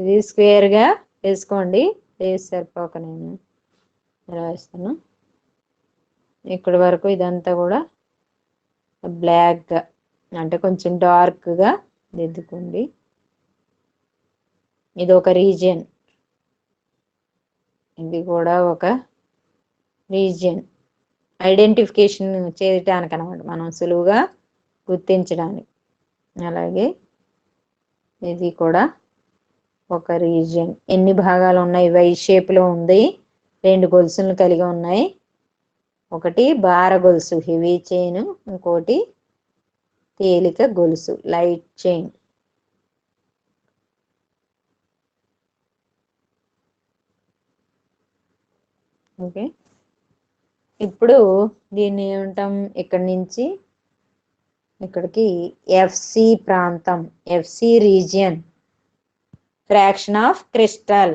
Speaker 1: ఇది స్క్వేర్ గా వేసుకోండి. వేసి సరిపోక నేను ఎలా వేస్తాను. ఇక్కడ వరకు ఇదంతా కూడా బ్లాక్ గా, అంటే కొంచెం డార్క్ గా దిద్దుకోండి. ఇది ఒక రీజియన్, ఇది కూడా ఒక రీజియన్. ఐడెంటిఫికేషన్ చేయటానికి అనమాట, మనం సులువుగా గుర్తించడానికి. అలాగే ఇది కూడా ఒక రీజియన్. ఎన్ని భాగాలు ఉన్నాయి, వై షేప్ లో ఉంది. 2 గొలుసులను కలిగి ఉన్నాయి. ఒకటి భార గొలుసు హెవీ చైన్, ఇంకోటి తేలిక గొలుసు లైట్ చైన్. ఓకే, ఇప్పుడు దీన్ని ఏమంటాం, ఇక్కడి నుంచి ఇక్కడికి ఎఫ్సి ప్రాంతం, FC region, fraction of crystal,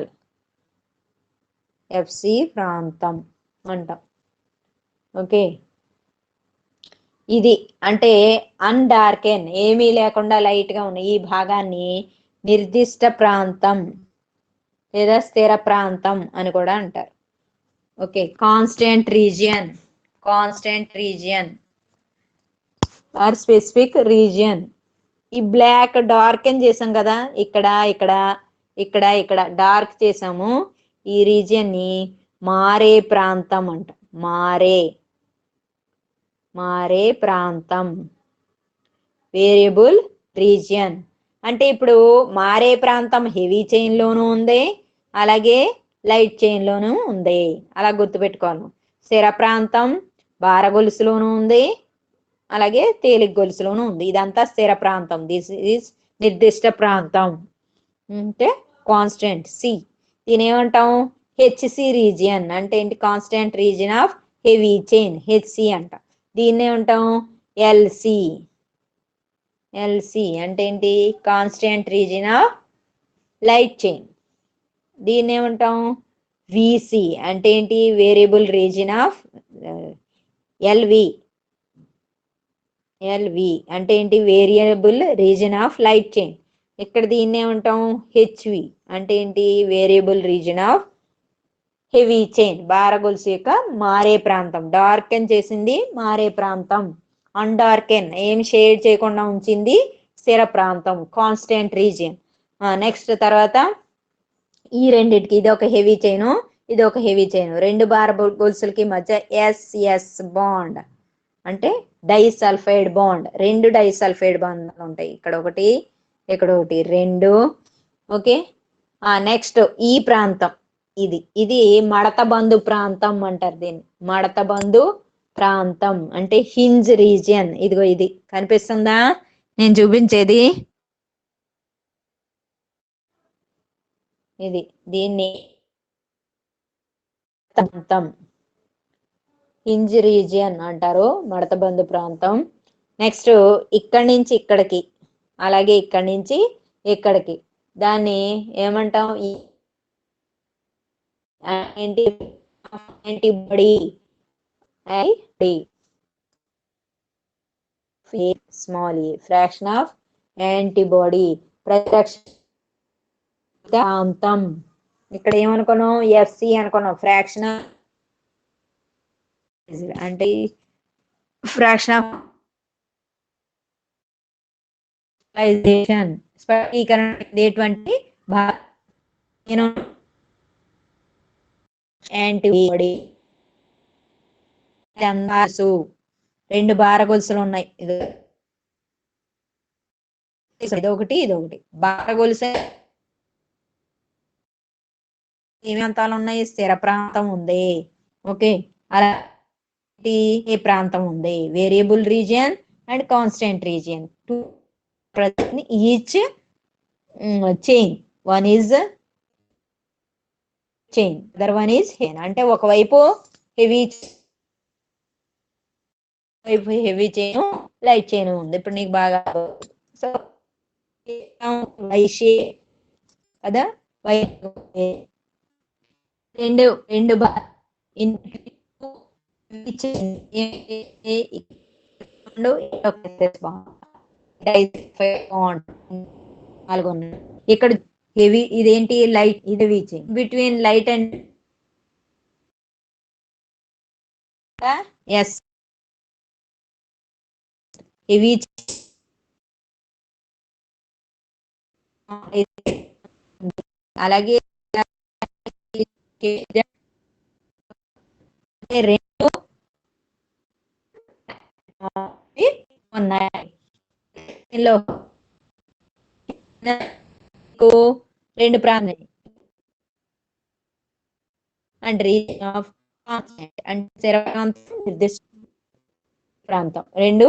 Speaker 1: FC ప్రాంతం అంటాం. ఓకే, ఇది అంటే అన్డార్కెన్, ఏమీ లేకుండా లైట్ గా ఉన్న ఈ భాగాన్ని నిర్దిష్ట ప్రాంతం లేదా స్థిర ప్రాంతం అని కూడా అంటారు. Okay, constant region, constant region or specific region. ఈ బ్లాక్ డార్కెన్ చేసాం కదా, ఇక్కడ ఇక్కడ ఇక్కడ ఇక్కడ డార్క్ చేసాము. ఈ రీజియన్ ని మారే ప్రాంతం అంట. మారే, మారే ప్రాంతం, వేరియబుల్ రీజియన్. అంటే ఇప్పుడు మారే ప్రాంతం హెవీ చైన్ లోనూ ఉంది, అలాగే లైట్ చైన్ లోనూ ఉంది. అలా గుర్తుపెట్టుకోవాలి. స్థిర ప్రాంతం భార గొలుసులోనూ ఉంది, అలాగే తేలిక గొలుసులోనూ ఉంది. ఇదంతా స్థిర ప్రాంతం. దిస్ ఈజ్ నిర్దిష్ట ప్రాంతం, అంటే కాన్స్టెంట్ సి. దీని ఏమంటాం, హెచ్సి రీజియన్. అంటే ఏంటి, constant region of heavy chain, HC అంట. దీన్ని ఏమంటాం, ఎల్సి. ఎల్సి అంటే ఏంటి, constant region of light chain. దీన్ని ఏమంటాం, విసి అంటే ఏంటి, variable region of LV. LV అంటే ఏంటి, variable region of light chain. ఇక్కడ దీన్ని ఏమంటాం, హెచ్వి అంటే ఏంటి, variable region of heavy chain, భార గొలుసు యొక్క మారే ప్రాంతం. డార్కెన్ చేసింది మారే ప్రాంతం, అన్డార్కెన్ ఏం షేడ్ చేయకుండా ఉంచింది స్థిర ప్రాంతం, కాన్స్టెంట్ రీజియన్. నెక్స్ట్ తర్వాత ఈ రెండిటికి, ఇది ఒక హెవీ చైన్, ఇది ఒక హెవీ చైన్. 2 భార గొలుసులకి మధ్య ఎస్ఎస్ బాండ్, అంటే డైసల్ఫైడ్ బాండ్. 2 డైసల్ఫైడ్ బాండ్లు ఉంటాయి, ఇక్కడ ఒకటి ఇక్కడ ఒకటి, 2. ఓకే, నెక్స్ట్ ఈ ప్రాంతం, ఇది ఇది మడత బంధు ప్రాంతం అంటారు దీన్ని. మడత బంధు ప్రాంతం అంటే హింజ్ రీజియన్. ఇదిగో ఇది కనిపిస్తుందా నేను చూపించేది, ఇది. దీన్ని ప్రాంతం, హింజ్ రీజియన్ అంటారు, మడతబందు ప్రాంతం. నెక్స్ట్ ఇక్కడి నుంచి ఇక్కడికి, అలాగే ఇక్కడి నుంచి ఇక్కడికి, దాన్ని ఏమంటాం? Antibody. Small a fraction of antibody, ప్రతిరక్ష ప్రాంతం. ఇక్కడ ఏమనుకున్నాం? ఎఫ్సి అనుకున్నాం, ఫ్రాక్షన్ అంటే ఫ్రాక్షన్ ఆఫ్ స్పష్టీకరణ ఇదేటువంటి యాంటీబాడీ. రెండు బార గొలుసులు ఉన్నాయి, ఇదొకటి ఇదొకటి. బార గొలుసే ఏమి అంతాలు ఉన్నాయి? స్థిర ప్రాంతం ఉంది. ఓకే, అలా ఏ ప్రాంతం ఉంది? Variable region and constant region. Each chain, one is chain, other one is hen. అంటే ఒకవైపు హెవీ చైన్, లైట్ చైన్ ఉంది. ఇప్పుడు నీకు బాగా సో వైషే కదా, రెండు రెండు ఇక్కడ హెవీ, ఇదేంటి? లైట్, ఇది heavy chain. Between light and as heavy, అలాగే రెండు ఉన్నాయి. రెండు ప్రాంతం అండ్ రీజియన్ ఆఫ్ కాన్స్టెంట్ అంటే నిర్దిష్ట ప్రాంతం రెండు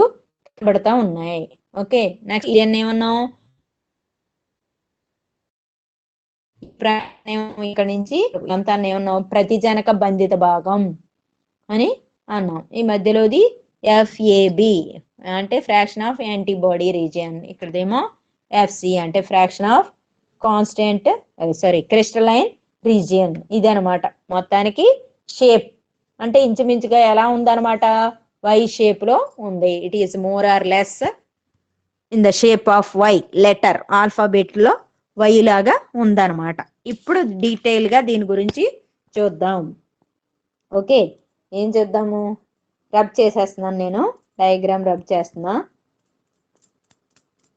Speaker 1: కనబడతా ఉన్నాయి. ఓకే, నెక్స్ట్ ఇవన్నీ ఏమన్నాం? ఇక్కడ నుంచి ప్రాంతాన్ని ఏమన్నాం? ప్రతిజనక బంధిత భాగం అని అన్నాం. ఈ మధ్యలోది ఎఫ్ఏబి అంటే ఫ్రాక్షన్ ఆఫ్ యాంటీబాడీ రీజియన్. ఇక్కడదేమో ఎఫ్సి అంటే fraction of constant crystalline region. ఇదనమాట మొత్తానికి షేప్. అంటే ఇంచుమించుగా ఎలా ఉందన్నమాట? వై షేప్ లో ఉంది. It is more or less in the shape of Y, letter alphabet లో వై లాగా ఉందన్నమాట. ఇప్పుడు డీటెయిల్ గా దీని గురించి చూద్దాం. ఓకే, ఏం చేద్దాము? రబ్ చేసేస్తున్నాను, నేను డయాగ్రామ్ రబ్ చేస్తున్నా.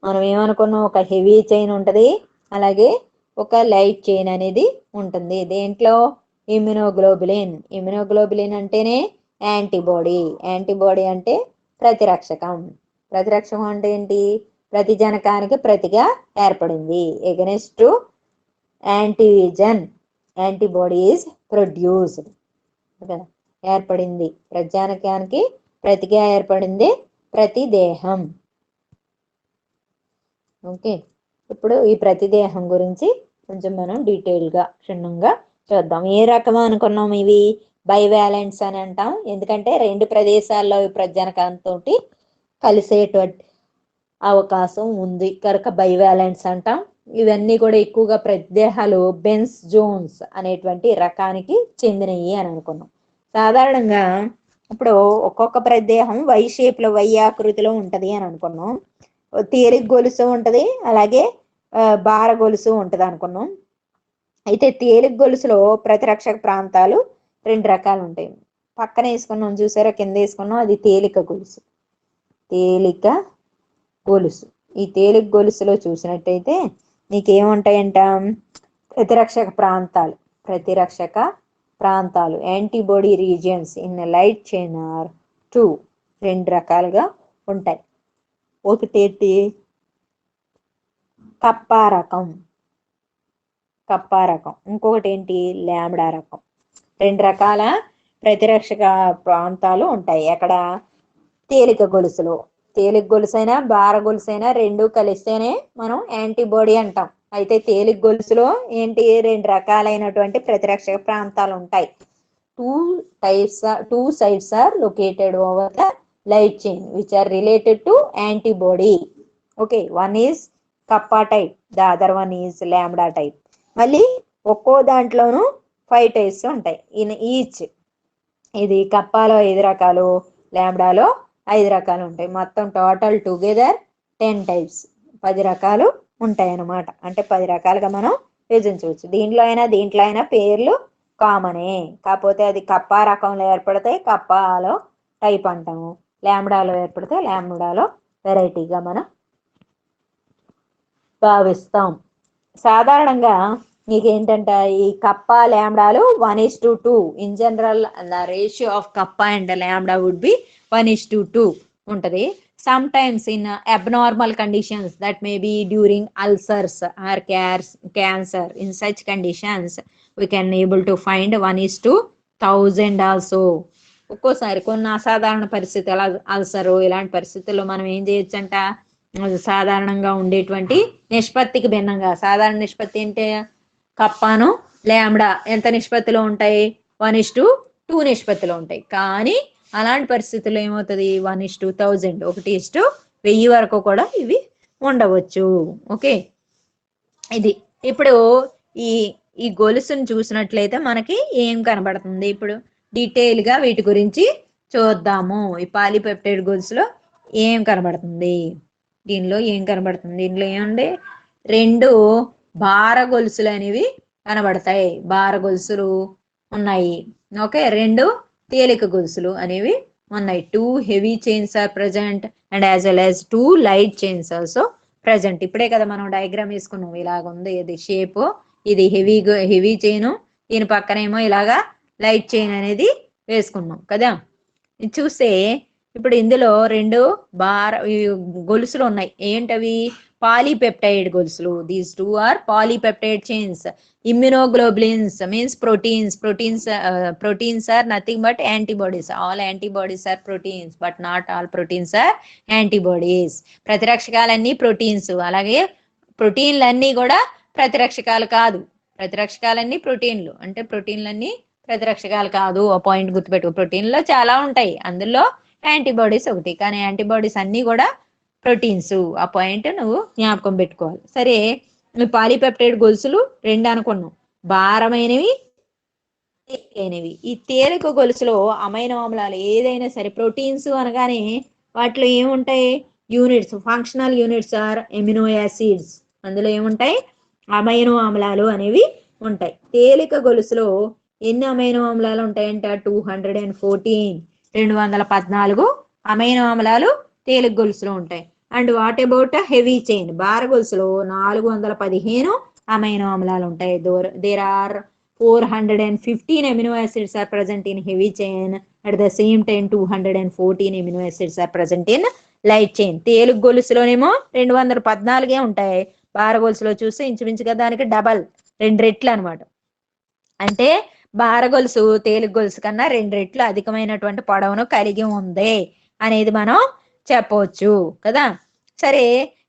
Speaker 1: మనం ఏమనుకున్నాం? ఒక హెవీ చైన్ ఉంటది, అలాగే ఒక లైట్ చైన్ అనేది ఉంటుంది. దేంట్లో? ఇమ్యునోగ్లోబులిన్. ఇమ్యునోగ్లోబులిన్ అంటేనే యాంటీబాడీ. యాంటీబాడీ అంటే ప్రతిరక్షకం. ప్రతిరక్షకం అంటే ఏంటి? ప్రతిజనకానికి ప్రతిగా ఏర్పడింది. Against antigen antibody is produced. ఏర్పడింది, ప్రతిజనకానికి ప్రతిగా ఏర్పడింది ప్రతిదేహం. ఓకే, ఇప్పుడు ఈ ప్రతిదేహం గురించి కొంచెం మనం డీటెయిల్ గా క్షుణ్ణంగా చూద్దాం. ఏ రకం అనుకున్నాం? ఇవి బైవాలెంట్స్ అని అంటాం, ఎందుకంటే రెండు ప్రదేశాల్లో ప్రజనకంతో కలిసేటువంటి అవకాశం ఉంది కనుక బైవాలెంట్స్ అంటాం. ఇవన్నీ కూడా ఎక్కువగా ప్రతిదేహాలు బెన్స్ జోన్స్ అనేటువంటి రకానికి చెందినవి అని అనుకున్నాం. సాధారణంగా ఇప్పుడు ఒక్కొక్క ప్రదేహం వై షేప్ లో, వై ఆకృతిలో ఉంటది అని అనుకున్నాం. తేలిక గొలుసు ఉంటది, అలాగే బార గొలుసు ఉంటది అనుకున్నాం. అయితే తేలిక గొలుసులో ప్రతిరక్షక ప్రాంతాలు రెండు రకాలు ఉంటాయి. పక్కన వేసుకున్నాం చూసారా, కింద వేసుకున్నాం, అది తేలిక గొలుసు. తేలిక గొలుసు, ఈ తేలిక గొలుసులో చూసినట్టయితే నీకేముంటాయంట? ప్రతిరక్షక ప్రాంతాలు. ప్రతిరక్షక ప్రాంతాలు antibody regions in light chain are two, రెండు రకాలుగా ఉంటాయి. ఒకటేంటి? కప్పా రకం, కప్పా రకం. ఇంకొకటి ఏంటి? లాంబ్డా రకం. రెండు రకాల ప్రతిరక్షక ప్రాంతాలు ఉంటాయి. ఎక్కడ? తేలిక గొలుసులో. తేలిక గొలుసైనా బార గొలుసైనా రెండు కలిస్తేనే మనం యాంటీబాడీ అంటాం. అయితే తేలిక గొలుసులో ఏంటి? రెండు రకాలైనటువంటి ప్రతిరక్షక ప్రాంతాలు ఉంటాయి. two sides are located over the light chain which are related to antibody. Okay, one is kappa type, the other one is lambda type. మళ్ళీ ఒక్కో దాంట్లోనూ 5 types ఉంటాయి ఇన్ ఈచ్. ఇది కప్పాలో 5 రకాలు, ల్యాంబ్డాలో 5 రకాలు ఉంటాయి. మొత్తం టోటల్ టుగెదర్ 10 టైప్స్, 10 రకాలు ఉంటాయి అన్నమాట. అంటే 10 రకాలుగా మనం విభజించవచ్చు. దీంట్లో అయినా పేర్లు కామనే, కాకపోతే అది కప్పా రకంలో ఏర్పడితే కప్పాలో టైప్ అంటాము, ల్యాంబ్డాలో ఏర్పడితే ల్యాంబ్డాలో వెరైటీగా మనం భావిస్తాం. సాధారణంగా మీకు ఏంటంటే ఈ కప్పా ల్యాంబ్డాలు 1:2. In general the ratio of kappa and lambda would be 1:2 ఉంటది. Sometimes in abnormal conditions that may be during ulcers or cancer, in such conditions we can able to find 1:1000 also. ఒక్కోసారి కొన్ని అసాధారణ పరిస్థితులు, అల్సరు ఇలాంటి పరిస్థితుల్లో మనం ఏం చేయొచ్చు అంట, సాధారణంగా ఉండేటువంటి నిష్పత్తికి భిన్నంగా, సాధారణ నిష్పత్తి అంటే కప్పాను ల్యాంబ్డా ఎంత నిష్పత్తిలో ఉంటాయి, 1:2 నిష్పత్తిలో ఉంటాయి. కానీ అలాంటి పరిస్థితుల్లో ఏమవుతుంది, 1:1000, 1:1000 వరకు కూడా ఇవి ఉండవచ్చు. ఓకే, ఇది ఇప్పుడు ఈ గొలుసును చూసినట్లయితే మనకి ఏం కనబడుతుంది, ఇప్పుడు డీటెయిల్ గా వీటి గురించి చూద్దాము. ఈ పాలీపెప్టైడ్ గొలుసులో ఏం కనబడుతుంది, దీనిలో ఏం కనబడుతుంది, దీనిలో ఏముంది, 2 భార గొలుసులు అనేవి కనబడతాయి, భార గొలుసులు ఉన్నాయి. ఓకే, 2 తేలిక గొలుసులు అనేవి ఉన్నాయి. 2 heavy chains are present and as well as 2 light chains also present. ఇప్పుడే కదా మనం డయాగ్రామ్ వేసుకున్నాం, ఇలాగ ఉంది ఇది షేప్, ఇది హెవీ చైన్, దీని పక్కనేమో ఇలాగా లైట్ చైన్ అనేది వేసుకున్నాం కదా. ఇది చూస్తే ఇప్పుడు ఇందులో 2 గొలుసులు ఉన్నాయి. ఏంటవి, పాలీపెప్టైడ్ గొలుసులు. These 2 are polypeptide chains. Immunoglobulins means proteins are nothing but antibodies. All antibodies are proteins but not all proteins are antibodies. ప్రతిరక్షకాలన్నీ ప్రోటీన్స్, అలాగే ప్రోటీన్లన్నీ కూడా ప్రతిరక్షకాలు కాదు. ప్రతిరక్షకాలన్నీ ప్రోటీన్లు, అంటే ప్రోటీన్లన్నీ ప్రతిరక్షకాలు కాదు. ఆ పాయింట్ గుర్తుపెట్టు. ప్రోటీన్లో చాలా ఉంటాయి, అందులో యాంటీబాడీస్ ఒకటి, కానీ యాంటీబాడీస్ అన్ని కూడా ప్రోటీన్స్. ఆ పాయింట్ నువ్వు జ్ఞాపకం పెట్టుకోవాలి. సరే, పాలీపెప్టైడ్ గొలుసులు 2 అనుకున్నాం, భారమైనవి తేలికైనవి. ఈ తేలిక గొలుసులో అమైనో ఆమ్లాలు ఏదైనా సరే, ప్రోటీన్స్ అనగానే వాటిలో ఏముంటాయి, units, functional units are amino acids. అందులో ఏముంటాయి, అమైనో ఆమ్లాలు అనేవి ఉంటాయి. తేలిక గొలుసులో ఎన్ని అమైనో ఆమ్లాలు ఉంటాయంట, 214 అమైనో ఆమ్లాలు తేలిక గొలుసులో ఉంటాయి. And what about heavy chain, భార గొలుసులో 415 అమైనో ఆమ్లాలు ఉంటాయి. There are 415 amino acids are present in heavy chain. At the same time 214 amino acids are present in light chain. తేలిక గొలుసులోనేమో 214 ఉంటాయి, భార గొలుసులో చూస్తే ఇంచుమించుగా దానికి డబల్, 2 రెట్లు అనమాట. అంటే భార గొలుసు తేలిక గొలుసు కన్నా 2 రెట్లు అధికమైనటువంటి పొడవును కలిగి ఉంది అనేది మనం చెప్పవచ్చు కదా. సరే,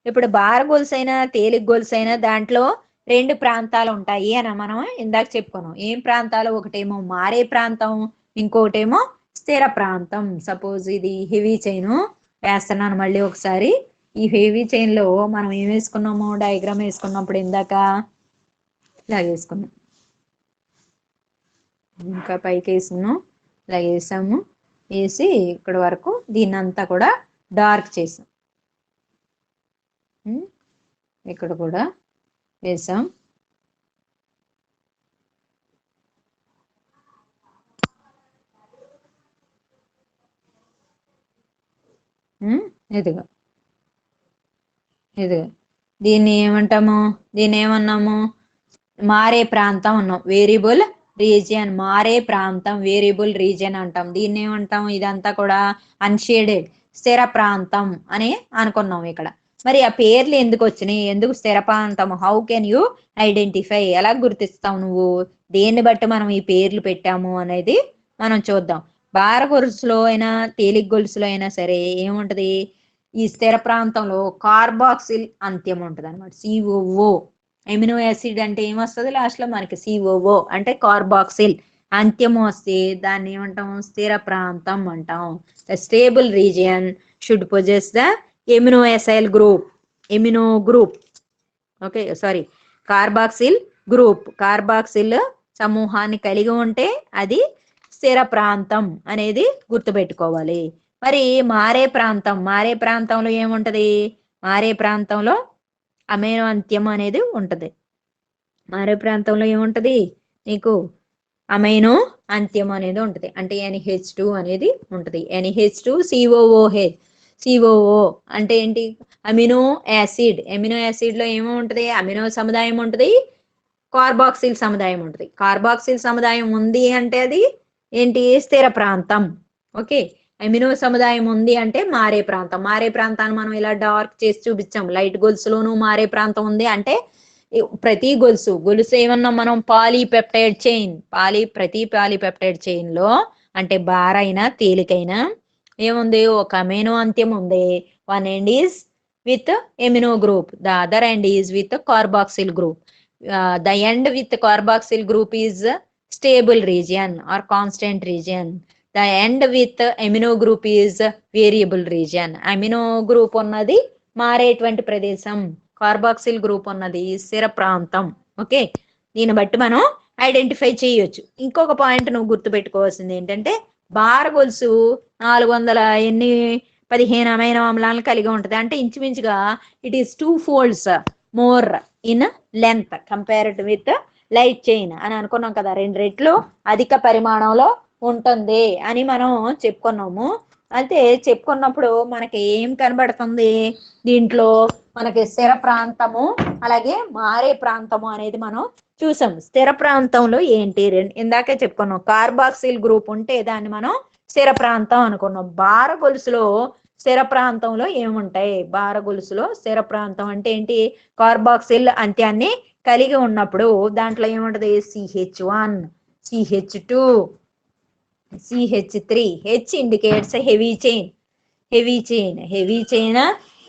Speaker 1: ఇప్పుడు భార గొలుసు అయినా తేలిక గొలుసు అయినా దాంట్లో 2 ప్రాంతాలు ఉంటాయి అని మనం ఇందాక చెప్పుకున్నాం. ఏం ప్రాంతాలు, ఒకటేమో మారే ప్రాంతం, ఇంకోటేమో స్థిర ప్రాంతం. సపోజ్ ఇది హెవీ చైన్ వేస్తున్నాను మళ్ళీ ఒకసారి. ఈ హెవీ చైన్ లో మనం ఏం వేసుకున్నాము, డయాగ్రామ్ వేసుకున్నప్పుడు ఇందాక ఇలా వేసుకున్నాం, ఇంకా పైకి వేసుకున్నాం, ఇలా వేసాము, వేసి ఇక్కడ వరకు దీన్ని అంతా కూడా డార్క్ చేసాం, ఇక్కడ కూడా వేసాం. ఇదిగా దీన్ని ఏమంటాము, దీన్ని ఏమన్నాము, మారే ప్రాంతం అన్నాం, వేరియబుల్ రీజియన్. మారే ప్రాంతం వేరియబుల్ రీజియన్ అంటాం. దీన్ని ఏమంటాం, ఇదంతా కూడా అన్షేడెడ్ స్థిర ప్రాంతం అని అనుకున్నాం ఇక్కడ. మరి ఆ పేర్లు ఎందుకు వచ్చినాయి, ఎందుకు స్థిర ప్రాంతం, హౌ కెన్ యూ ఐడెంటిఫై, ఎలా గుర్తిస్తావు నువ్వు, దేన్ని బట్టి మనం ఈ పేర్లు పెట్టాము అనేది మనం చూద్దాం. భార గొలుసులో అయినా తేలిక గొలుసులో అయినా సరే ఏముంటది, ఈ స్థిర ప్రాంతంలో కార్బాక్సిల్ అంత్యం ఉంటుంది అనమాట, COO. ఎమినో యాసిడ్ అంటే ఏమొస్తుంది లాస్ట్ లో మనకి, COO అంటే కార్బాక్సిల్ అంత్యము వస్తే దాన్ని ఏమంటాం, స్థిర ప్రాంతం అంటాం. The stable region should possess the amino acyl group, amino group, okay sorry carboxyl group, carboxyl సమూహాన్ని కలిగి ఉంటే అది స్థిర ప్రాంతం అనేది గుర్తుపెట్టుకోవాలి. మరి మారే ప్రాంతం, మారే ప్రాంతంలో ఏముంటది, మారే ప్రాంతంలో అమైనో అంత్యం అనేది ఉంటది. మారే ప్రాంతంలో ఏముంటది నీకు, అమైనో అంత్యం అనేది ఉంటది. అంటే NH2 అనేది ఉంటది. NH2 COOH, COO అంటే ఏంటి, అమినో యాసిడ్. అమినో యాసిడ్ లో ఏమో ఉంటది, అమినో సముదాయం ఉంటది, కార్బాక్సిల్ సముదాయం ఉంటుంది. కార్బాక్సిల్ సముదాయం ఉంది అంటే అది ఏంటి, స్థిర ప్రాంతం. ఓకే, అమినో సముదాయం ఉంది అంటే మారే ప్రాంతం. మారే ప్రాంతాన్ని మనం ఇలా డార్క్ చేసి చూపించాం. లైట్ గొలుసులోనూ మారే ప్రాంతం ఉంది అంటే ప్రతి గొలుసు ఏమన్నా మనం పాలీపెప్టైడ్ చైన్, ప్రతి పాలీపెప్టైడ్ చైన్ లో అంటే బారైనా తేలికైనా ఏముంది, ఒక అమైనో అంత్యం ఉంది. One end is with amino group, the other end is with carboxyl group. The end with carboxyl group is stable region or constant region. The end with amino group is variable region. Amino group ఉన్నది మారేటువంటి ప్రదేశం, కార్బాక్సిల్ గ్రూప్ ఉన్నది స్థిర ప్రాంతం. ఓకే, దీన్ని బట్టి మనం ఐడెంటిఫై చేయొచ్చు. ఇంకొక పాయింట్ నువ్వు గుర్తుపెట్టుకోవాల్సింది ఏంటంటే, బార గొలుసు 415 అమైనో ఆమ్లాలను కలిగి ఉంటుంది. అంటే ఇంచుమించుగా it is 2 folds more in length compared with light chain అని అనుకున్నాం కదా. 2 రెట్లు అధిక పరిమాణంలో ఉంటుంది అని మనం చెప్పుకున్నాము. అయితే చెప్పుకున్నప్పుడు మనకి ఏం కనబడుతుంది దీంట్లో, మనకి స్థిర ప్రాంతము అలాగే మారే ప్రాంతము అనేది మనం చూసాం. స్థిర ప్రాంతంలో ఏంటి, ఇందాకే చెప్పుకున్నాం, కార్బాక్సిల్ గ్రూప్ ఉంటే దాన్ని మనం స్థిర ప్రాంతం అనుకున్నాం. బార గొలుసులో స్థిర ప్రాంతంలో ఏముంటాయి, బార గొలుసులో స్థిర ప్రాంతం అంటే ఏంటి, కార్బాక్సిల్ అంత్యాన్ని కలిగి ఉన్నప్పుడు దాంట్లో ఏముంటది, CH1, CH2, CH3. H indicates heavy chain, heavy chain,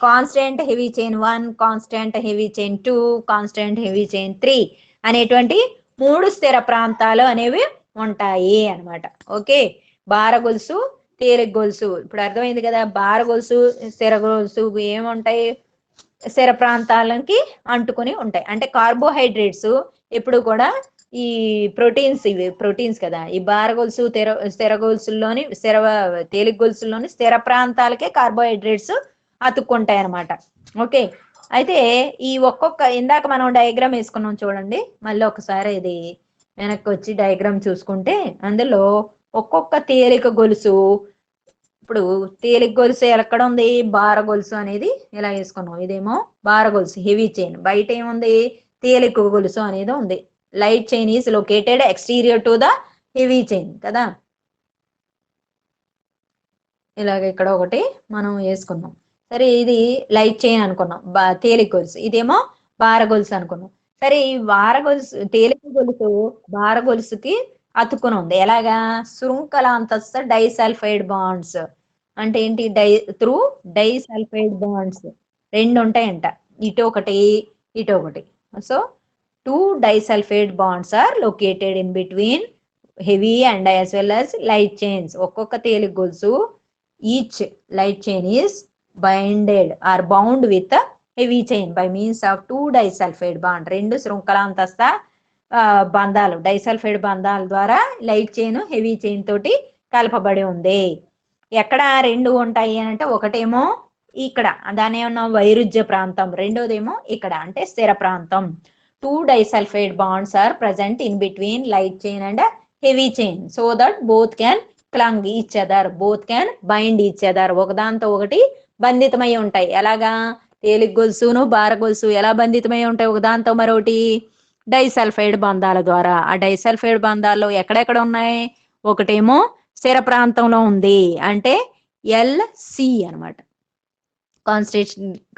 Speaker 1: constant heavy chain 1, constant heavy chain 2, constant heavy chain 3 అనేటువంటి 3 స్థిర ప్రాంతాలు అనేవి ఉంటాయి అన్నమాట. ఓకే, బార గొలుసు, తేలిక గొలుసు ఇప్పుడు అర్థమైంది కదా. బార గొలుసు, స్థిర గొలుసు ఏముంటాయి, స్థిర ప్రాంతాలకి అంటుకుని ఉంటాయి. అంటే కార్బోహైడ్రేట్స్ ఎప్పుడు కూడా ఈ ప్రోటీన్స్, ఇవి ప్రోటీన్స్ కదా. ఈ బార గొలుసు, స్థిర గొలుసుల్లోని, తేలిక గొలుసుల్లోని స్థిర ప్రాంతాలకే కార్బోహైడ్రేట్స్ అతుక్కుంటాయి అన్నమాట. ఓకే, అయితే ఈ ఒక్కొక్క, ఇందాక మనం డయాగ్రామ్ వేసుకున్నాం చూడండి, మళ్ళీ ఒకసారి ఇది వెనక్కి వచ్చి డయాగ్రామ్ చూసుకుంటే అందులో ఒక్కొక్క తేలిక గొలుసు, ఇప్పుడు తేలిక గొలుసు ఎక్కడ ఉంది, బార గొలుసు అనేది ఇలా వేసుకున్నాం. ఇదేమో బార గొలుసు హెవీ చైన్, బయట ఏముంది, తేలిక గొలుసు అనేది ఉంది. Light chain is located exterior to the heavy chain కదా. ఇలాగ ఇక్కడ ఒకటి మనం వేసుకున్నాం. సరే, ఇది లైట్ చైన్ అనుకున్నాం, తేలిక గొలుసు. ఇదేమో బార గొలుసు అనుకున్నాం. సరే, ఈ బార గొలుసు, తేలిక గొలుసు బార గొలుసుకి అతుక్కుని ఉంది. ఎలాగా, శృంఖలాంతస్థ డైసల్ఫైడ్ బాండ్స్ అంటే ఏంటి, త్రూ డైసల్ఫైడ్ బాండ్స్ 2 ఉంటాయంట, ఇటు ఒకటి ఇటు ఒకటి. So 2 disulphide bonds are located in between heavy and as well as light chains. ఒక్కొక్క తేలిక గొలుసు, each light chain is binded or bound with heavy chain by means of 2 disulphide bond. 2 శృంఖలాంతస్థ బంధాలు, డైసల్ఫైడ్ బంధాల ద్వారా లైట్ చైన్ హెవీ చైన్ తోటి కలపబడి ఉంది. ఎక్కడ 2 ఉంటాయి అని అంటే, ఒకటేమో ఇక్కడ, దాని ఏమన్నా వైరుధ్య ప్రాంతం, రెండోదేమో ఇక్కడ అంటే స్థిర ప్రాంతం. 2 disulphide bonds are present in between light chain and heavy chain so that both can clung each other, both can bind each other. ఒకదాంతో ఒకటి బంధితమై ఉంటాయి. ఎలాగా, తేలిక గొలుసును బార గొలుసు ఎలా బంధితమై ఉంటాయి ఒకదాంతో మరొకటి, డైసల్ఫైడ్ బంధాల ద్వారా. ఆ డైసల్ఫైడ్ బంధాల్లో ఎక్కడెక్కడ ఉన్నాయి, ఒకటేమో స్థిర ప్రాంతంలో ఉంది అంటే LC అనమాట,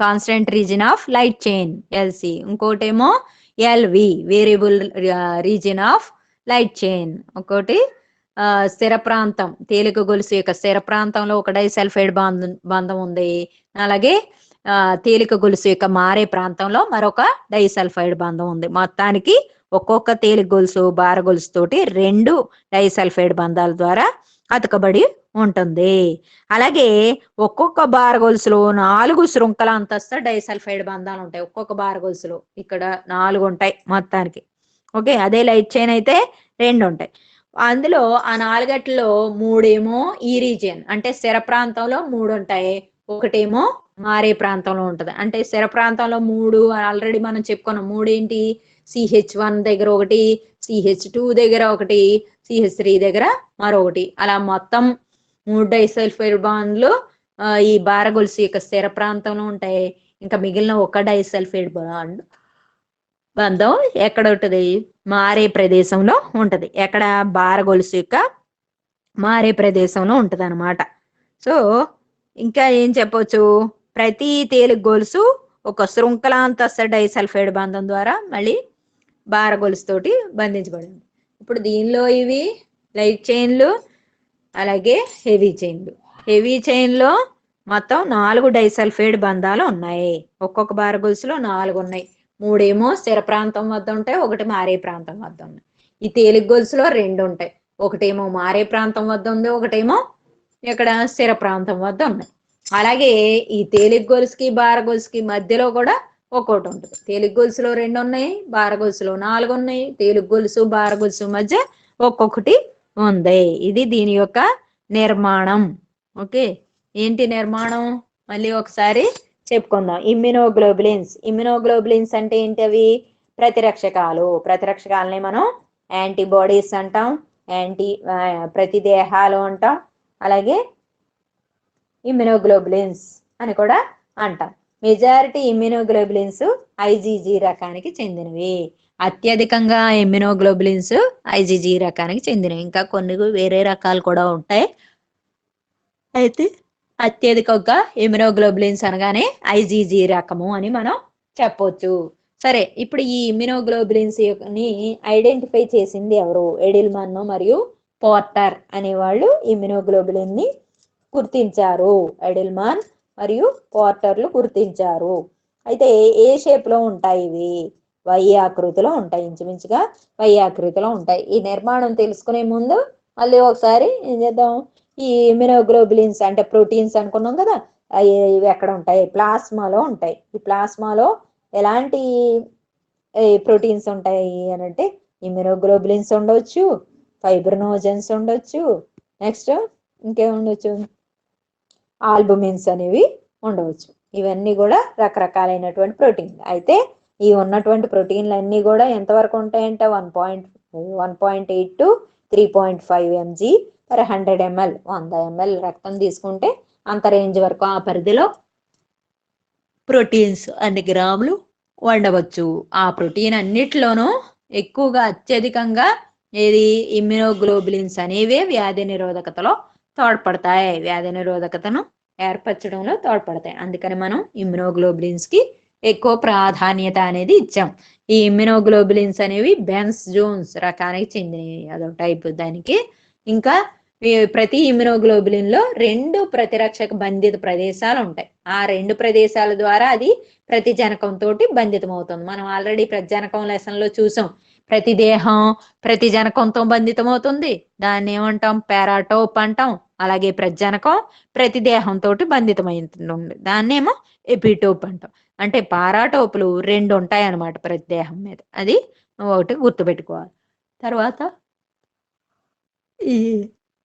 Speaker 1: constant reason of light chain LC. ఇంకోటేమో LV, variable reason of light chain. ఇంకోటి స్థిర ప్రాంతం, తేలిక గొలుసు యొక్క స్థిర ప్రాంతంలో ఒక డైసల్ఫైడ్ బంధం ఉంది. అలాగే తేలిక గొలుసు యొక్క మారే ప్రాంతంలో మరొక డైసల్ఫైడ్ బంధం ఉంది. మొత్తానికి ఒక్కొక్క తేలిక గొలుసు బార గొలుసు తోటి 2 డైసల్ఫైడ్ బంధాల ద్వారా అతకబడి ఉంటుంది. అలాగే ఒక్కొక్క బార గొలుసులో 4 శృంఖల అంతస్తు డైసల్ఫైడ్ బంధాలు ఉంటాయి. ఒక్కొక్క బార గొలుసులో ఇక్కడ 4 ఉంటాయి మొత్తానికి. ఓకే, అదే లైట్ చైన్ అయితే 2 ఉంటాయి. అందులో ఆ 4 3 ఈ రీజియన్ అంటే స్థిర ప్రాంతంలో 3 ఉంటాయి, ఒకటేమో మారే ప్రాంతంలో ఉంటది. అంటే స్థిర ప్రాంతంలో 3 ఆల్రెడీ మనం చెప్పుకున్నాం. 3 ఏంటి? CH1 దగ్గర ఒకటి, CH2 దగ్గర ఒకటి, CH3 దగ్గర మరొకటి, అలా మొత్తం 3 డైసల్ఫైడ్ బాండ్లు ఈ బార గొలుసు యొక్క స్థిర ప్రాంతంలో ఉంటాయి. ఇంకా మిగిలిన ఒక డైసల్ఫైడ్ బాండ్ బంధం ఎక్కడ ఉంటది? మారే ప్రదేశంలో ఉంటది. ఎక్కడ? బార గొలుసు యొక్క మారే ప్రదేశంలో ఉంటది అనమాట. సో ఇంకా ఏం చెప్పొచ్చు? ప్రతి తేలిక గొలుసు ఒక శృంఖలాంతస్థ డైసల్ఫైడ్ బంధం ద్వారా మళ్ళీ బార గొలుసు తోటి బంధించబడింది. ఇప్పుడు దీనిలో ఇవి లైట్ చైన్లు, అలాగే హెవీ చైన్లు. హెవీ చైన్లో మొత్తం 4 డైసల్ఫైడ్ బంధాలు ఉన్నాయి. ఒక్కొక్క బార గొలుసులో 4 ఉన్నాయి. 3 స్థిర ప్రాంతం వద్ద ఉంటాయి, ఒకటి మారే ప్రాంతం వద్ద ఉన్నాయి. ఈ తేలిక గొలుసులో 2 ఉంటాయి, ఒకటేమో మారే ప్రాంతం వద్ద ఉంది, ఒకటేమో ఇక్కడ స్థిర ప్రాంతం వద్ద ఉన్నాయి. అలాగే ఈ తేలిక గొలుసుకి బార గొలుసుకి మధ్యలో కూడా ఒక్కోటి ఉంటుంది. తేలిక గొలుసులో 2 ఉన్నాయి, బార గొలుసులో 4 ఉన్నాయి. తేలిక గొలుసు బార గొలుసు మధ్య ఒక్కొక్కటి ఉంది. ఇది దీని యొక్క నిర్మాణం. ఓకే, ఏంటి నిర్మాణం? మళ్ళీ ఒకసారి చెప్పుకుందాం. ఇమ్యునోగ్లోబులిన్స్ అంటే ఏంటి? అవి ప్రతిరక్షకాలు. ప్రతిరక్షకాలని మనం యాంటీబాడీస్ అంటాం, ప్రతిదేహాలు అంటాం, అలాగే ఇమ్యునోగ్లోబులిన్స్ అని కూడా అంటాం. మెజారిటీ ఇమ్యునోగ్లోబులిన్స్ IgG రకానికి చెందినవి. అత్యధికంగా ఇమ్యునోగ్లోబులిన్స్ IgG రకానికి చెందినవి. ఇంకా కొన్ని వేరే రకాలు కూడా ఉంటాయి. అయితే అత్యధికంగా ఇమ్యునోగ్లోబులిన్స్ అనగానే IgG రకము అని మనం చెప్పొచ్చు. సరే, ఇప్పుడు ఈ ఇమ్యునోగ్లోబులిన్స్ ని ఐడెంటిఫై చేసింది ఎవరు? ఎడిల్మన్ మరియు పోర్టర్ అనేవాళ్ళు ఇమ్యునోగ్లోబులిన్ ని గుర్తించారు. ఎడిల్మన్ మరియు పోర్టర్లు గుర్తించారు. అయితే ఏ షేప్ లో ఉంటాయి ఇవి? వై ఆకృతిలో ఉంటాయి. ఇంచుమించుగా వై ఆకృతిలో ఉంటాయి. ఈ నిర్మాణం తెలుసుకునే ముందు మళ్ళీ ఒకసారి ఏం చేద్దాం? ఈ ఇమ్యునోగ్లోబులిన్స్ అంటే ప్రోటీన్స్ అనుకున్నాం కదా, ఇవి ఎక్కడ ఉంటాయి? ప్లాస్మాలో ఉంటాయి. ఈ ప్లాస్మాలో ఎలాంటి ప్రోటీన్స్ ఉంటాయి అని అంటే ఇమ్యునోగ్లోబులిన్స్ ఉండొచ్చు, ఫైబ్రినోజన్స్ ఉండొచ్చు, నెక్స్ట్ ఇంకేముండొచ్చు? ఆల్బుమిన్స్ అనేవి ఉండవచ్చు. ఇవన్నీ కూడా రకరకాలైనటువంటి ప్రోటీన్లు. అయితే ఈ ఉన్నటువంటి ప్రోటీన్లు అన్నీ కూడా ఎంతవరకు ఉంటాయంటే 1.8 to 3.5 mg/100 ml. 100 ml రక్తం తీసుకుంటే అంత రేంజ్ వరకు, ఆ పరిధిలో ప్రోటీన్స్ అన్ని గ్రాములు ఉండవచ్చు. ఆ ప్రోటీన్ అన్నిటిలోనూ ఎక్కువగా అత్యధికంగా ఏది? ఇమ్యునోగ్లోబులిన్స్ అనేవి వ్యాధి నిరోధకతలో తోడ్పడతాయి. వ్యాధి నిరోధకతను ఏర్పరచడంలో తోడ్పడతాయి. అందుకని మనం ఇమ్యునోగ్లోబులిన్స్ కి ఎక్కువ ప్రాధాన్యత అనేది ఇచ్చాం. ఈ ఇమ్యునోగ్లోబులిన్స్ అనేవి బెన్స్ జోన్స్ రకానికి చెందినవి, అదొక టైప్ దానికి. ఇంకా ప్రతి ఇమ్యునోగ్లోబులిన్ లో 2 ప్రతిరక్షక బంధిత ప్రదేశాలు ఉంటాయి. ఆ 2 ప్రదేశాల ద్వారా అది ప్రతిజనకంతో బంధితం అవుతుంది. మనం ఆల్రెడీ ప్రతిజనకం లెసన్ లో చూసాం. ప్రతి దేహం ప్రతిజనకంతో బంధితం అవుతుంది, దాన్ని ఏమంటాం? పారాటోప్ అంటాం. అలాగే ప్రతిజనకం ప్రతి దేహంతో బంధితమైంటుంది, దాన్నేమో ఎపిటోప్ అంటాం. అంటే పారాటోపులు 2 ఉంటాయి అన్నమాట ప్రతి దేహం మీద. అది ఒకటి గుర్తుపెట్టుకోవాలి. తర్వాత ఈ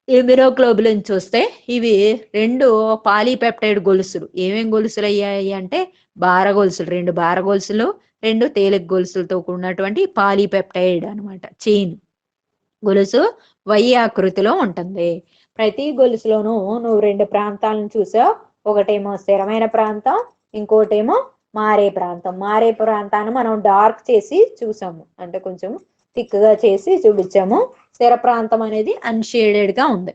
Speaker 1: ఇమ్యునోగ్లోబులిన్ చూస్తే ఇవి 2 పాలీపెప్టైడ్ గొలుసులు. ఏమేం గొలుసులు అయ్యాయి అంటే బార గొలుసులు, 2 బార గొలుసులు, 2 తేలిక గొలుసులతో కూడినటువంటి పాలీపెప్టైడ్ అనమాట. చైన్ గొలుసు వై ఆకృతిలో ఉంటుంది. ప్రతి గొలుసులోనూ నువ్వు 2 ప్రాంతాలను చూసావు. ఒకటేమో స్థిరమైన ప్రాంతం, ఇంకోటేమో మారే ప్రాంతం. మారే ప్రాంతాన్ని మనం డార్క్ చేసి చూసాము, అంటే కొంచెం థిక్ గా చేసి చూపించాము. స్థిర ప్రాంతం అనేది అన్షేడెడ్ గా ఉంది.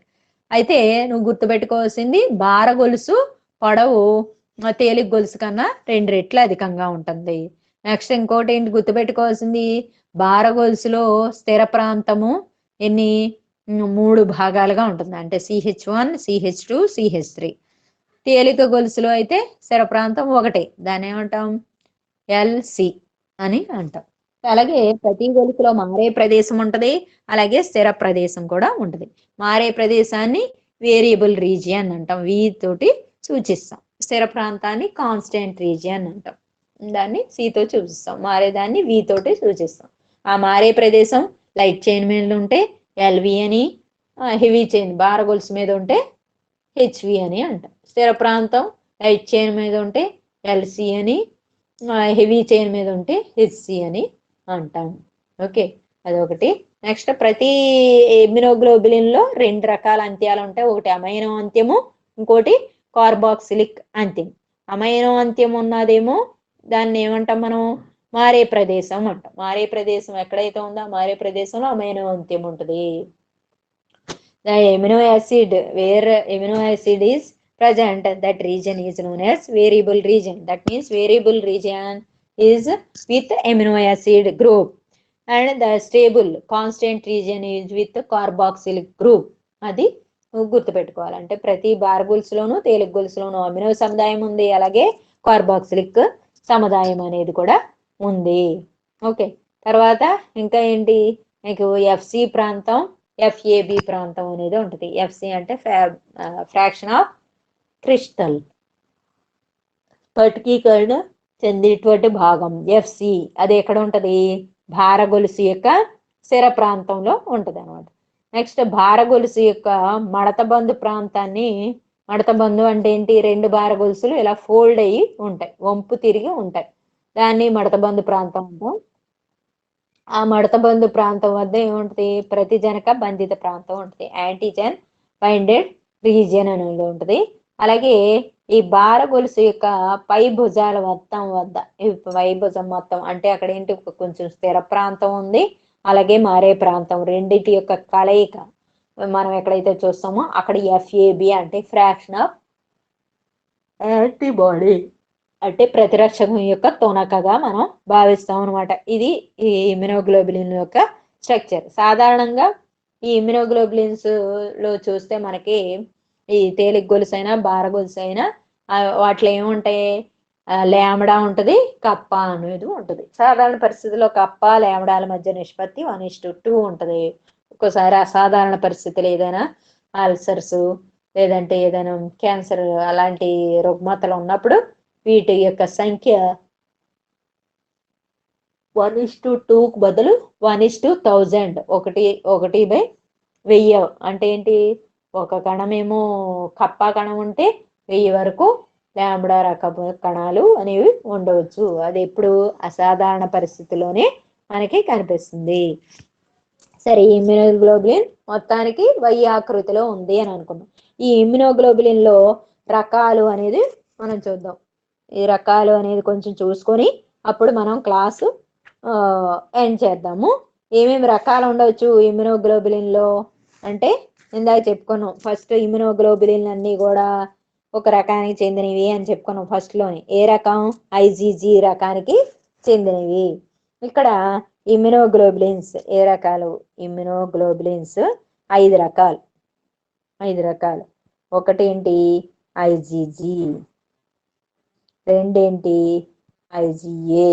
Speaker 1: అయితే నువ్వు గుర్తుపెట్టుకోవాల్సింది, బార గొలుసు పొడవు తేలిక గొలుసు కన్నా 2 రెట్లు అధికంగా ఉంటుంది. నెక్స్ట్ ఇంకోటి ఏంటి గుర్తుపెట్టుకోవాల్సింది? బార గొలుసులో స్థిర ప్రాంతము ఎన్ని 3 భాగాలుగా ఉంటుంది, అంటే CH1, CH2, CH3. తేలిక గొలుసులో అయితే స్థిర ప్రాంతం ఒకటే, దాన్ని ఏమంటాం? LC అని అంటాం. అలాగే ప్రతి గొలుసులో మారే ప్రదేశం ఉంటది, అలాగే స్థిర ప్రదేశం కూడా ఉంటది. మారే ప్రదేశాన్ని వేరియబుల్ రీజియన్ అంటాం, వి తోటి సూచిస్తాం. స్థిర ప్రాంతాన్ని కాన్స్టెంట్ రీజియన్ అంటాం, దాన్ని సితో సూచిస్తాం. మారేదాన్ని వి తోటి సూచిస్తాం. ఆ మారే ప్రదేశం లైట్ చైన్ మీద ఉంటే ఎల్వి అని, హెవీ చైన్ భార గొలుసు మీద ఉంటే హెచ్వి అని అంటాం. స్థిర ప్రాంతం లైట్ చైన్ మీద ఉంటే ఎల్సి అని, హెవీ చైన్ మీద ఉంటే హెచ్సి అని అంటాం. ఓకే, అదొకటి. నెక్స్ట్, ప్రతి ఇమ్యునోగ్లోబులిన్ లో 2 రకాల అంత్యాలు ఉంటాయి. ఒకటి అమైనో అంత్యము, ఇంకోటి కార్బాక్సిలిక్ అంత్యం. అమైనో అంత్యం ఉన్నదేమో దాన్ని ఏమంటాం మనం? మారే ప్రదేశం అంటాం. మారే ప్రదేశం ఎక్కడైతే ఉందో మారే ప్రదేశంలో అమైనో అంత్యం ఉంటుంది. The amino acid where amino acid is present, that region is known as variable region. That means variable region is with amino acid group, and the stable constant region is with carboxylic group. అది గుర్తుపెట్టుకోవాలి. అంటే ప్రతి బార్ గొలుసులోను తేలిక గొలుసులోను అమినో సముదాయం ఉంది, అలాగే కార్బాక్సిలిక్ సముదాయం అనేది కూడా ఉంది. ఓకే, తర్వాత ఇంకా ఏంటి, మీకు ఎఫ్సి ప్రాంతం, ఎఫ్ఏబి ప్రాంతం అనేది ఉంటుంది. ఎఫ్సి అంటే ఫ్రాక్షన్ ఆఫ్ క్రిస్టల్, స్ఫటికీకరణ చెందేటువంటి భాగం ఎఫ్సి. అది ఎక్కడ ఉంటది? భార గొలుసు యొక్క స్థిర ప్రాంతంలో ఉంటది అనమాట. నెక్స్ట్, భార గొలుసు యొక్క మడత బంధు ప్రాంతాన్ని, మడత బంధు అంటే ఏంటి? 2 భార గొలుసులు ఇలా ఫోల్డ్ అయ్యి ఉంటాయి, వంపు తిరిగి ఉంటాయి, దాన్ని మడత బంధు ప్రాంతం అంటాం. ఆ మడత బంధు ప్రాంతం వద్ద ఏముంటది? ప్రతిజనక బంధిత ప్రాంతం ఉంటుంది, యాంటీజెన్ బైండెడ్ రీజియన్ అనేది ఉంటుంది. అలాగే ఈ భార గొలుసు యొక్క పై భుజాల మొత్తం వద్ద, ఈ పై భుజం మొత్తం అంటే అక్కడ ఏంటి? కొంచెం స్థిర ప్రాంతం ఉంది, అలాగే మారే ప్రాంతం, రెండింటి యొక్క కలయిక మనం ఎక్కడైతే చూస్తామో అక్కడ ఎఫ్ఏబి అంటే ఫ్రాక్షన్ ఆఫ్ యాంటీబాడీ, అంటే ప్రతిరక్షకం యొక్క తొనకగా మనం భావిస్తాం అనమాట. ఇది ఈ ఇమ్యునోగ్లోబులిన్ యొక్క స్ట్రక్చర్. సాధారణంగా ఈ ఇమ్యునోగ్లోబులిన్స్ లో చూస్తే మనకి ఈ తేలిక గొలుసు అయినా భార గొలుసు అయినా వాటిలో ఏముంటాయి? లేమడా ఉంటుంది, కప్ప అనేది ఉంటుంది. సాధారణ పరిస్థితుల్లో కప్ప లేమడాల మధ్య నిష్పత్తి 1:2 ఉంటుంది. ఒక్కోసారి అసాధారణ పరిస్థితులు, ఏదైనా అల్సర్స్ లేదంటే ఏదైనా క్యాన్సర్ అలాంటి రుగ్మతలు ఉన్నప్పుడు వీటి యొక్క సంఖ్య 1:2 బదులు 1:1000, 1/1000 అంటే ఏంటి? ఒక కణమేమో కప్ప కణం ఉంటే 1000 వరకు లాంబ్డా రకపు కణాలు అనేవి ఉండవచ్చు. అది ఎప్పుడు? అసాధారణ పరిస్థితిలోనే మనకి కనిపిస్తుంది. సరే, ఈ ఇమ్యునోగ్లోబులిన్ మొత్తానికి Y ఆకృతిలో ఉంది అని అనుకున్నాం. ఈ ఇమ్యునోగ్లోబులిన్ లో రకాలు అనేది మనం చూద్దాం. ఈ రకాలు అనేది కొంచెం చూసుకొని అప్పుడు మనం క్లాసు ఎండ్ చేద్దాము. ఏమేమి రకాలు ఉండవచ్చు ఇమ్యునోగ్లోబులిన్ లో అంటే ఇందాక చెప్పుకున్నాం. ఫస్ట్ ఇమ్యునోగ్లోబులిన్ అన్ని కూడా ఒక రకానికి చెందినవి అని చెప్పుకున్నాం ఫస్ట్ లోని. ఏ రకం? ఐజీజీ రకానికి చెందినవి. ఇక్కడ ఇమ్యునోగ్లోబులిన్స్ ఏ రకాలు? ఇమ్యునోగ్లోబులిన్స్ 5 రకాలు. 5 రకాలు. ఒకటి ఏంటి? ఐజీజీ. రెండేంటి? ఐజీఏ.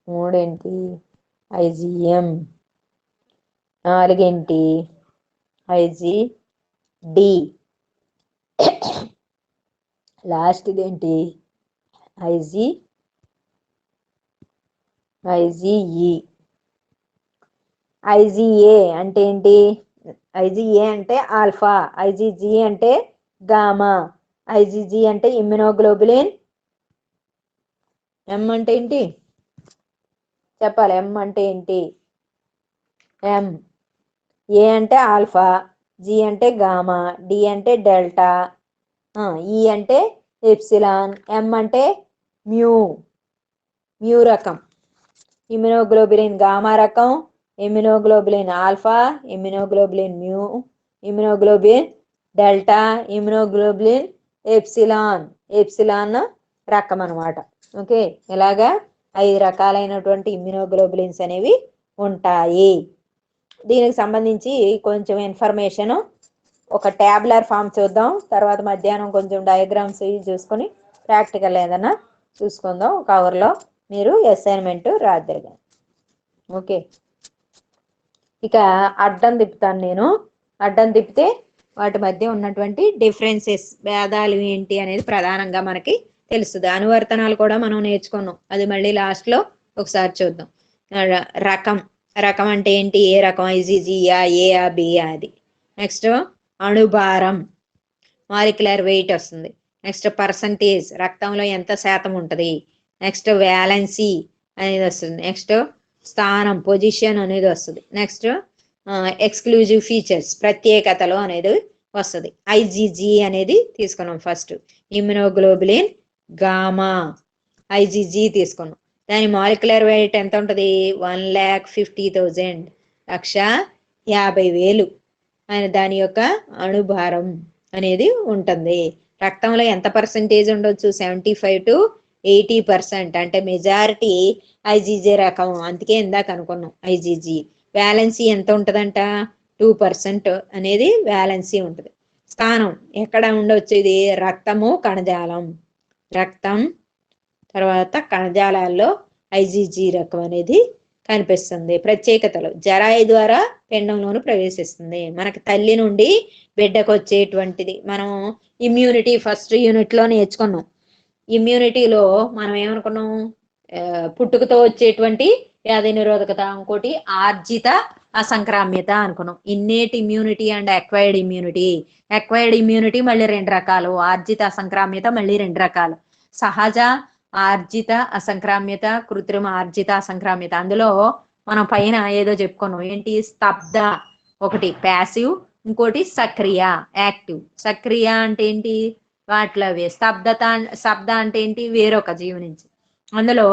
Speaker 1: మూడేంటి? ఐజీఎం. నాలుగేంటి? ఐజీడి. లాస్ట్ ఇదేంటి? ఐజీఈ. ఐజీఏ అంటే ఏంటి? ఐజీఏ అంటే ఆల్ఫా, ఐజీజీ అంటే గామా, ఐజీజీ అంటే ఇమ్యునోగ్లోబులిన్. ఎం అంటే ఏంటి చెప్పాలి? ఎం అంటే ఏంటి? ఎం. ఏ అంటే ఆల్ఫా, జి అంటే గామా, డి అంటే డెల్టా, ఈ అంటే ఎప్సిలాన్, ఎం అంటే మ్యూ రకం. ఇమ్యునోగ్లోబులిన్ గామా రకం, immunoglobulin alpha, immunoglobulin mu, immunoglobulin delta, immunoglobulin epsilon రకం అనమాట. ఓకే, ఇలాగా 5 రకాలైనటువంటి ఇమ్యునోగ్లోబులిన్స్ అనేవి ఉంటాయి. దీనికి సంబంధించి కొంచెం ఇన్ఫర్మేషన్, ఒక ట్యాబులర్ ఫామ్ చూద్దాం. తర్వాత మధ్యాహ్నం కొంచెం డయాగ్రామ్స్ చూసుకొని ప్రాక్టికల్ ఏదైనా చూసుకుందాం. కవర్లో మీరు అసైన్మెంట్ రాద్దరు. ఓకే, ఇక అడ్డం తిప్పుతాను నేను. అడ్డం తిప్పితే వాటి మధ్య ఉన్నటువంటి డిఫరెన్సెస్, భేదాలు ఏంటి అనేది ప్రధానంగా మనకి తెలుస్తుంది. అనువర్తనాలు కూడా మనం నేర్చుకున్నాం, అది మళ్ళీ లాస్ట్లో ఒకసారి చూద్దాం. రకం, రకం అంటే ఏంటి, ఏ రకం, ఐజీజీయా, ఏయా, బియా అది. నెక్స్ట్ అణుభారం, మాలిక్యులర్ వెయిట్ వస్తుంది. నెక్స్ట్ పర్సంటేజ్, రక్తంలో ఎంత శాతం ఉంటుంది. నెక్స్ట్ వ్యాలెన్సీ అనేది వస్తుంది. నెక్స్ట్ స్థానం, పొజిషన్ అనేది వస్తుంది. నెక్స్ట్ ఎక్స్క్లూజివ్ ఫీచర్స్, ప్రత్యేకతలు అనేది వస్తుంది. ఐజీజీ అనేది తీసుకున్నాం ఫస్ట్, ఇమ్యునోగ్లోబులిన్ గామా, ఐజీజీ తీసుకున్నాం. దాని మాలిక్యులర్ వెయిట్ ఎంత ఉంటుంది, 1,50,000, 1,50,000 అని దాని యొక్క అణుభారం అనేది ఉంటుంది. రక్తంలో ఎంత పర్సంటేజ్ ఉండొచ్చు, 75 to 80%, అంటే మెజారిటీ ఐజీజీ రకం, అందుకే ఇందాక అనుకున్నాం ఐజీజీ. వ్యాలెన్సీ ఎంత ఉంటుందంట, 2% అనేది వ్యాలెన్సీ ఉంటుంది. స్థానం ఎక్కడ ఉండొచ్చు, ఇది రక్తము కణజాలం, రక్తం తర్వాత కణజాలాల్లో ఐజీజీ రకం అనేది కనిపిస్తుంది. ప్రత్యేకతలు, జరాయి ద్వారా పిండంలోను ప్రవేశిస్తుంది. మనకి తల్లి నుండి బిడ్డకు వచ్చేటువంటిది. మనం ఇమ్యూనిటీ ఫస్ట్ యూనిట్లో నేర్చుకున్నాం. ఇమ్యూనిటీలో మనం ఏమనుకున్నాం, పుట్టుకతో వచ్చేటువంటి వ్యాధి నిరోధకత, ఇంకోటి ఆర్జిత అసంక్రామ్యత అనుకున్నాం. Innate immunity and acquired immunity. Acquired immunity మళ్ళీ 2 రకాలు, ఆర్జిత అసంక్రామ్యత మళ్ళీ 2 రకాలు. సహజ ఆర్జిత అసంక్రామ్యత, కృత్రిమ ఆర్జిత అసంక్రామ్యత. అందులో మనం పైన ఏదో చెప్పుకున్నాం, ఏంటి, స్తబ్ద ఒకటి ప్యాసివ్, ఇంకోటి సక్రియ యాక్టివ్. సక్రియ అంటే ఏంటి, వాటిలో అవే. స్తబ్ద అంటే ఏంటి, వేరొక జీవి నుంచి. అందులో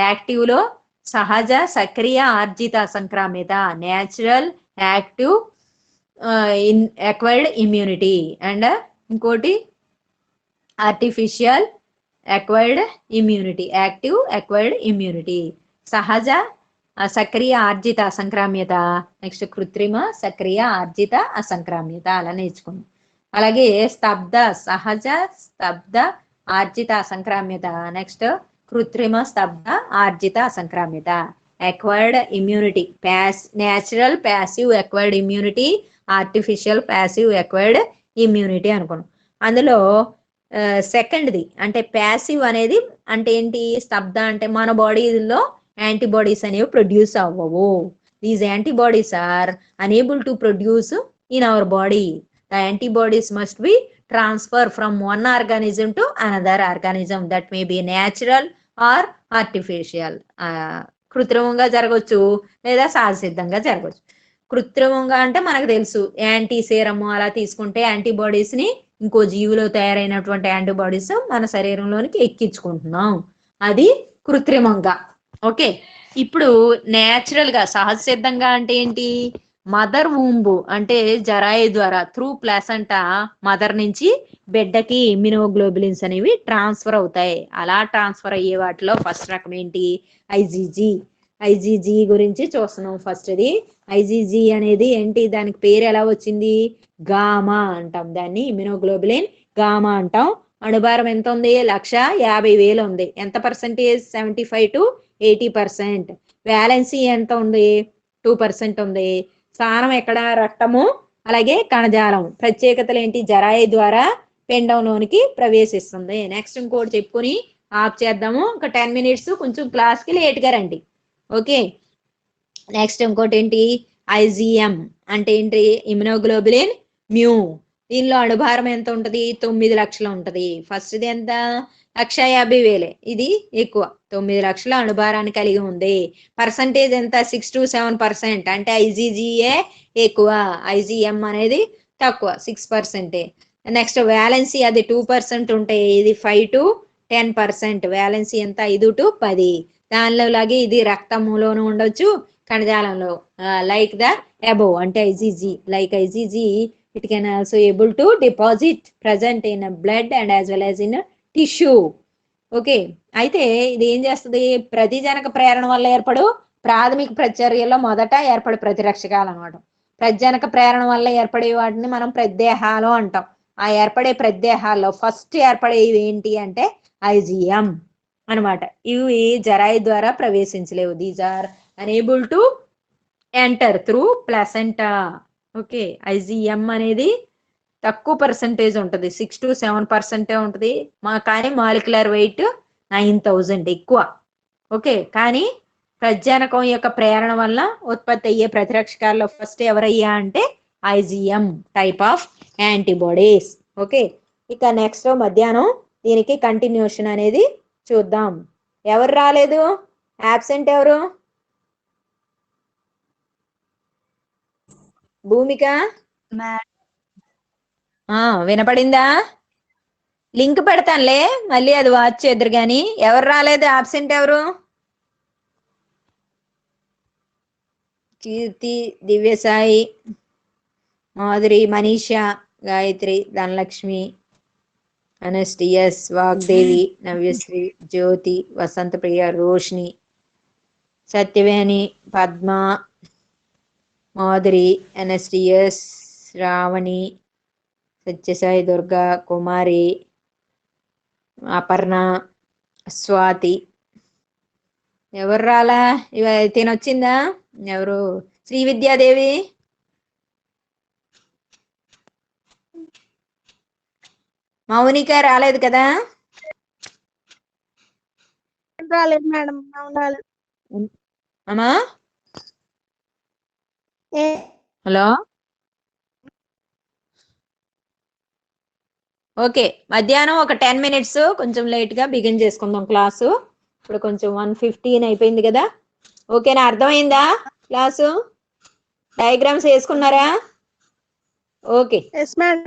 Speaker 1: యాక్టివ్లో సహజ, సక్రియ, ఆర్జిత అసంక్రామ్యత, natural, active, acquired immunity, and ఇంకోటి artificial acquired immunity, active acquired immunity. సహజ సక్రియ ఆర్జిత అసంక్రామ్యత, నెక్స్ట్ కృత్రిమ సక్రియ ఆర్జిత అసంక్రామ్యత, అలా నేర్చుకున్నాం. అలాగే స్తబ్ద, సహజ స్తబ్ద ఆర్జిత అసంక్రామ్యత, నెక్స్ట్ కృత్రిమ స్తబ్ద ఆర్జిత అసంక్రామ్యత. Acquired immunity, natural passive acquired immunity, artificial passive acquired immunity అనుకున్నాం. అందులో సెకండ్ది అంటే ప్యాసివ్ అనేది అంటే ఏంటి, స్తబ్ద అంటే మన బాడీలో యాంటీబాడీస్ అనేవి ప్రొడ్యూస్ అవ్వవు. These antibodies are unable to produce in our body. The antibodies must be transfer from one organism to another organism, that may be natural or artificial. కృత్రిమంగా జరగవచ్చు లేదా సహజసిద్ధంగా జరగవచ్చు. కృత్రిమంగా అంటే మనకు తెలుసు, యాంటీ సీరము అలా తీసుకుంటే యాంటీబాడీస్ ని ఇంకో జీవిలో తయారైనటువంటి యాంటీబాడీస్ మన శరీరంలోనికి ఎక్కించుకుంటున్నాం, అది కృత్రిమంగా. ఓకే, ఇప్పుడు నేచురల్ గా సహజ సిద్ధంగా అంటే ఏంటి, మదర్ వూంబ్ అంటే జరాయి ద్వారా త్రూ ప్లాసెంటా మదర్ నుంచి బిడ్డకి ఇమ్యునోగ్లోబులిన్స్ అనేవి ట్రాన్స్ఫర్ అవుతాయి. అలా ట్రాన్స్ఫర్ అయ్యే వాటిలో ఫస్ట్ రకం ఏంటి, ఐజీజీ. ఐజీజీ గురించి చూస్తున్నాం ఫస్ట్. ఇది ఐజీజీ అనేది ఏంటి, దానికి పేరు ఎలా వచ్చింది, గామా అంటాం దాన్ని, ఇమ్యునోగ్లోబులిన్ గామా అంటాం. అణుభారం ఎంత ఉంది, 1,50,000 ఉంది. ఎంత పర్సెంటేజ్, 75 to 80%. వ్యాలెన్సీ ఎంత ఉంది, 2% ఉంది. స్థానం ఎక్కడ, రక్తము అలాగే కణజాలం. ప్రత్యేకతలు ఏంటి, జరాయి ద్వారా పిండంలోనికి ప్రవేశిస్తుంది. నెక్స్ట్ ఇంకోటి చెప్పుకొని ఆఫ్ చేద్దాము, ఒక 10 minutes, కొంచెం క్లాస్కి లేట్గా రండి. ఓకే, నెక్స్ట్ ఇంకోటి ఏంటి, ఐజిఎం అంటే ఏంటి, ఇమ్యునోగ్లోబులిన్ మ్యూ. దీనిలో అణుభారం ఎంత ఉంటుంది, 9 లక్షలు ఉంటుంది. ఫస్ట్ది ఎంత, 1,50,000, ఇది ఎక్కువ, 9 లక్షల అణుభారాన్ని కలిగి ఉంది. పర్సంటేజ్ ఎంత, 6 to 7%, అంటే ఐజీజీఏ ఎక్కువ, ఐజిఎం అనేది తక్కువ, 6%. నెక్స్ట్ వ్యాలెన్సీ అది 2% ఉంటాయి, ఇది 5 to 10%. వ్యాలెన్సీ ఎంత, 5 to 10. దానిలో లాగే ఇది రక్తములోనూ ఉండొచ్చు, కణజాలంలో, లైక్ ద అబోవ్ అంటే IgG. Like IgG it can also able to deposit present in a blood and as well as in a tissue. Okay, అయితే ఇది ఏం చేస్తుంది, ప్రతిజనక ప్రేరణ వల్ల ఏర్పడు ప్రాథమిక ప్రతిచర్యల్లో మొదట ఏర్పడే ప్రతిరక్షకాలు అనమాట. ప్రతిజనక ప్రేరణ వల్ల ఏర్పడే వాటిని మనం ప్రదేహాలు అంటాం. ఆ ఏర్పడే ప్రదేహాల్లో ఫస్ట్ ఏర్పడేవి ఏంటి అంటే ఐజిఎం అనమాట. ఇవి జరాయి ద్వారా ప్రవేశించలేవు. These are unable to enter through placenta. Okay, IgM అనేది తక్కువ పర్సంటేజ్ ఉంటుంది, 6 to 7% ఉంటుంది కానీ మాలిక్యులర్ వెయిట్ 9000 ఎక్కువ. ఓకే, కానీ ప్రజానకం యొక్క ప్రేరణ వల్ల ఉత్పత్తి అయ్యే ప్రతిరక్షకాల్లో ఫస్ట్ ఎవరయ్యా అంటే IgM type of antibodies. Okay, ఇక నెక్స్ట్ మధ్యాహ్నం దీనికి కంటిన్యూషన్ అనేది చూద్దాం. ఎవరు రాలేదు, యాబ్సెంట్ ఎవరు? భూమిక వినపడిందా? లింక్ పెడతానులే, మళ్ళీ అది వాచ్ చేద్దరు గాని. ఎవరు రాలేదు, ఆబ్సెంట్ ఎవరు? కీర్తి, దివ్యసాయి, మాధురి, మనీషా, గాయత్రి, ధనలక్ష్మి, అనస్టియస్, వాగ్దేవి, నవ్యశ్రీ, జ్యోతి, వసంతప్రియ, రోషిని, సత్యవేణి, పద్మ, మాధురి, అనస్టియస్, శ్రావణి, సత్యసాయి, దుర్గా, కుమారి, అపర్ణ, స్వాతి. ఎవరు రాలా? తినొచ్చిందా? ఎవరు? శ్రీ విద్యాదేవి, మౌనిక రాలేదు కదా?
Speaker 2: రాలేదు మేడం. రాలేదు.
Speaker 1: అమ్మా హలో, ఓకే, మధ్యాహ్నం ఒక 10 minutes కొంచెం లేట్గా బిగిన్ చేసుకుందాం క్లాసు. ఇప్పుడు కొంచెం 1:15 అయిపోయింది కదా. ఓకేనా, అర్థమైందా క్లాసు? డయాగ్రామ్స్ వేసుకున్నారా? ఓకే.
Speaker 2: Yes madam.